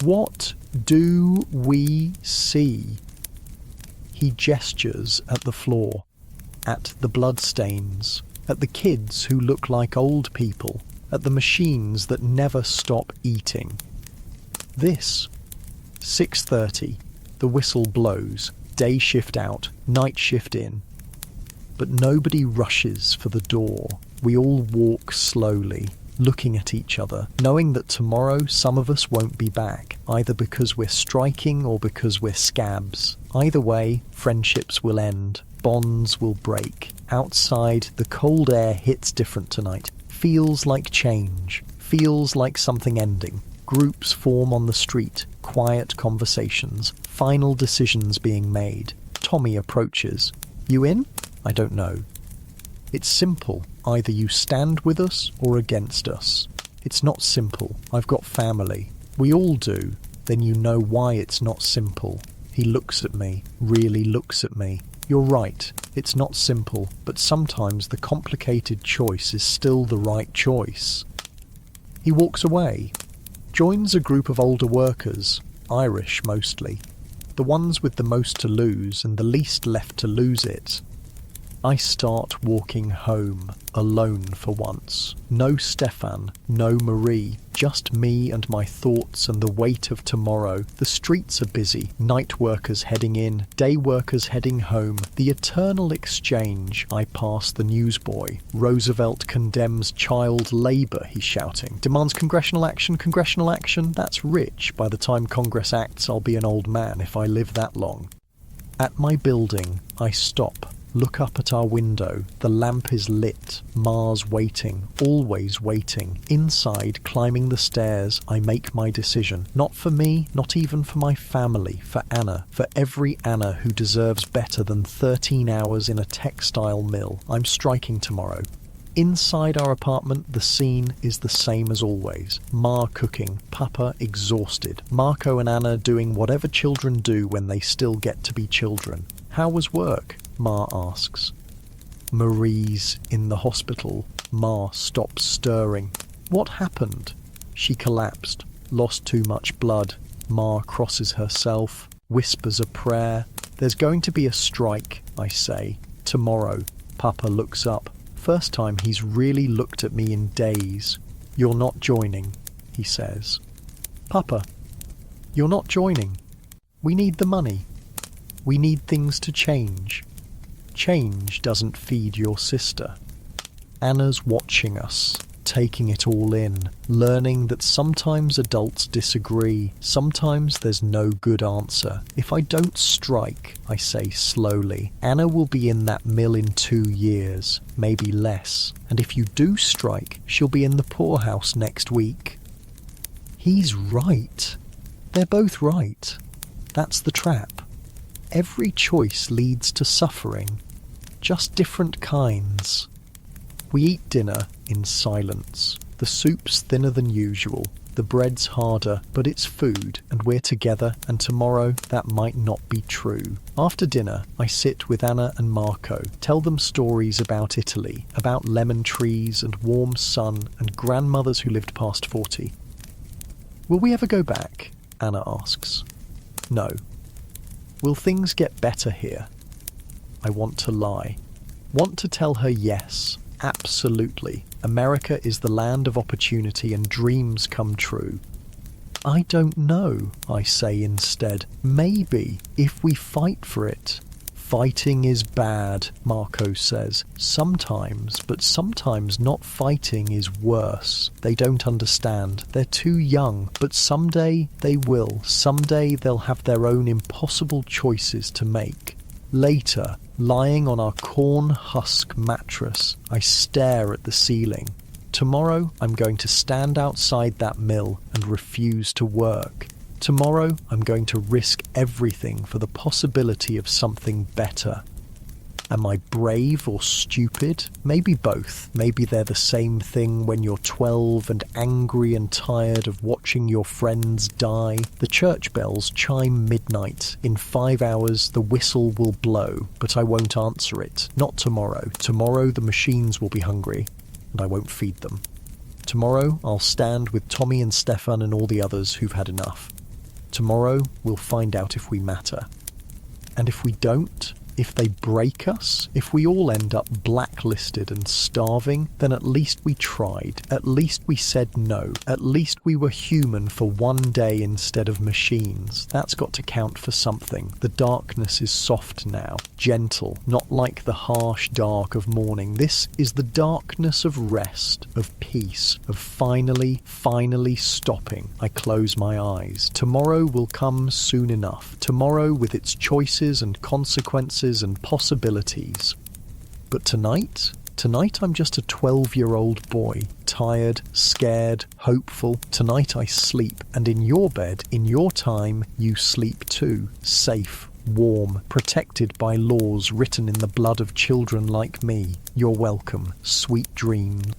What do we see? He gestures at the floor, at the bloodstains, at the kids who look like old people, at the machines that never stop eating. This. 6:30. The whistle blows. Day shift out, night shift in. But nobody rushes for the door. We all walk slowly. looking at each other, knowing that tomorrow some of us won't be back, either because we're striking or because we're scabs. Either way, friendships will end, bonds will break. Outside, the cold air hits different tonight. Feels like change, feels like something ending. Groups form on the street, quiet conversations, final decisions being made. Tommy approaches. You in? I don't know. It's simple. Either you stand with us or against us. It's not simple. I've got family. We all do. Then you know why it's not simple. He looks at me, really looks at me. You're right. It's not simple, but sometimes the complicated choice is still the right choice. He walks away, joins a group of older workers, Irish mostly, the ones with the most to lose and the least left to lose it. I start walking home, alone for once. No Stefan, no Marie, just me and my thoughts and the weight of tomorrow. The streets are busy, night workers heading in, day workers heading home. The eternal exchange. I pass the newsboy. Roosevelt condemns child labour, he's shouting. Demands congressional action, congressional action. That's rich. By the time Congress acts, I'll be an old man if I live that long. At my building, I stop. Look up at our window. The lamp is lit. Mars waiting, always waiting. Inside, climbing the stairs, I make my decision. Not for me, not even for my family, for Anna. For every Anna who deserves better than 13 hours in a textile mill. I'm striking tomorrow. Inside our apartment, the scene is the same as always. Ma cooking, Papa exhausted. Marco and Anna doing whatever children do when they still get to be children. How was work? Ma asks. Marie's in the hospital. Ma stops stirring. What happened? She collapsed, lost too much blood. Ma crosses herself, whispers a prayer. There's going to be a strike, I say. Tomorrow. Papa looks up. First time he's really looked at me in days. You're not joining, he says. Papa, you're not joining. We need the money. We need things to change. Change doesn't feed your sister. Anna's watching us, taking it all in, learning that sometimes adults disagree, sometimes there's no good answer. If I don't strike, I say slowly, Anna will be in that mill in 2 years, maybe less. And if you do strike, she'll be in the poorhouse next week. He's right. They're both right. That's the trap. Every choice leads to suffering, just different kinds. We eat dinner in silence. The soup's thinner than usual, the bread's harder, but it's food, and we're together, and tomorrow that might not be true. After dinner, I sit with Anna and Marco, tell them stories about Italy, about lemon trees and warm sun and grandmothers who lived past 40. Will we ever go back? Anna asks. No. Will things get better here? I want to lie. Want to tell her yes, absolutely. America is the land of opportunity and dreams come true. I don't know, I say instead. Maybe, if we fight for it. Fighting is bad, Marco says. Sometimes, but sometimes not fighting is worse. They don't understand. They're too young, but someday they will. Someday they'll have their own impossible choices to make. Later, lying on our corn husk mattress, I stare at the ceiling. Tomorrow, I'm going to stand outside that mill and refuse to work. Tomorrow, I'm going to risk everything for the possibility of something better. Am I brave or stupid? Maybe both. Maybe they're the same thing when you're 12 and angry and tired of watching your friends die. The church bells chime midnight. In 5 hours, the whistle will blow, but I won't answer it. Not tomorrow. Tomorrow, the machines will be hungry, and I won't feed them. Tomorrow, I'll stand with Tommy and Stefan and all the others who've had enough. Tomorrow, we'll find out if we matter. And if we don't, If they break us, if we all end up blacklisted and starving, then at least we tried. At least we said no. At least we were human for one day instead of machines. That's got to count for something. The darkness is soft now, gentle, not like the harsh dark of morning. This is the darkness of rest, of peace, of finally stopping. I close my eyes. Tomorrow will come soon enough. Tomorrow with its choices and consequences and possibilities. But tonight I'm just a 12-year-old boy, tired, scared, hopeful. Tonight I sleep, and in your bed, in your time, you sleep too, safe, warm, protected by laws written in the blood of children like me. You're welcome. Sweet dreams.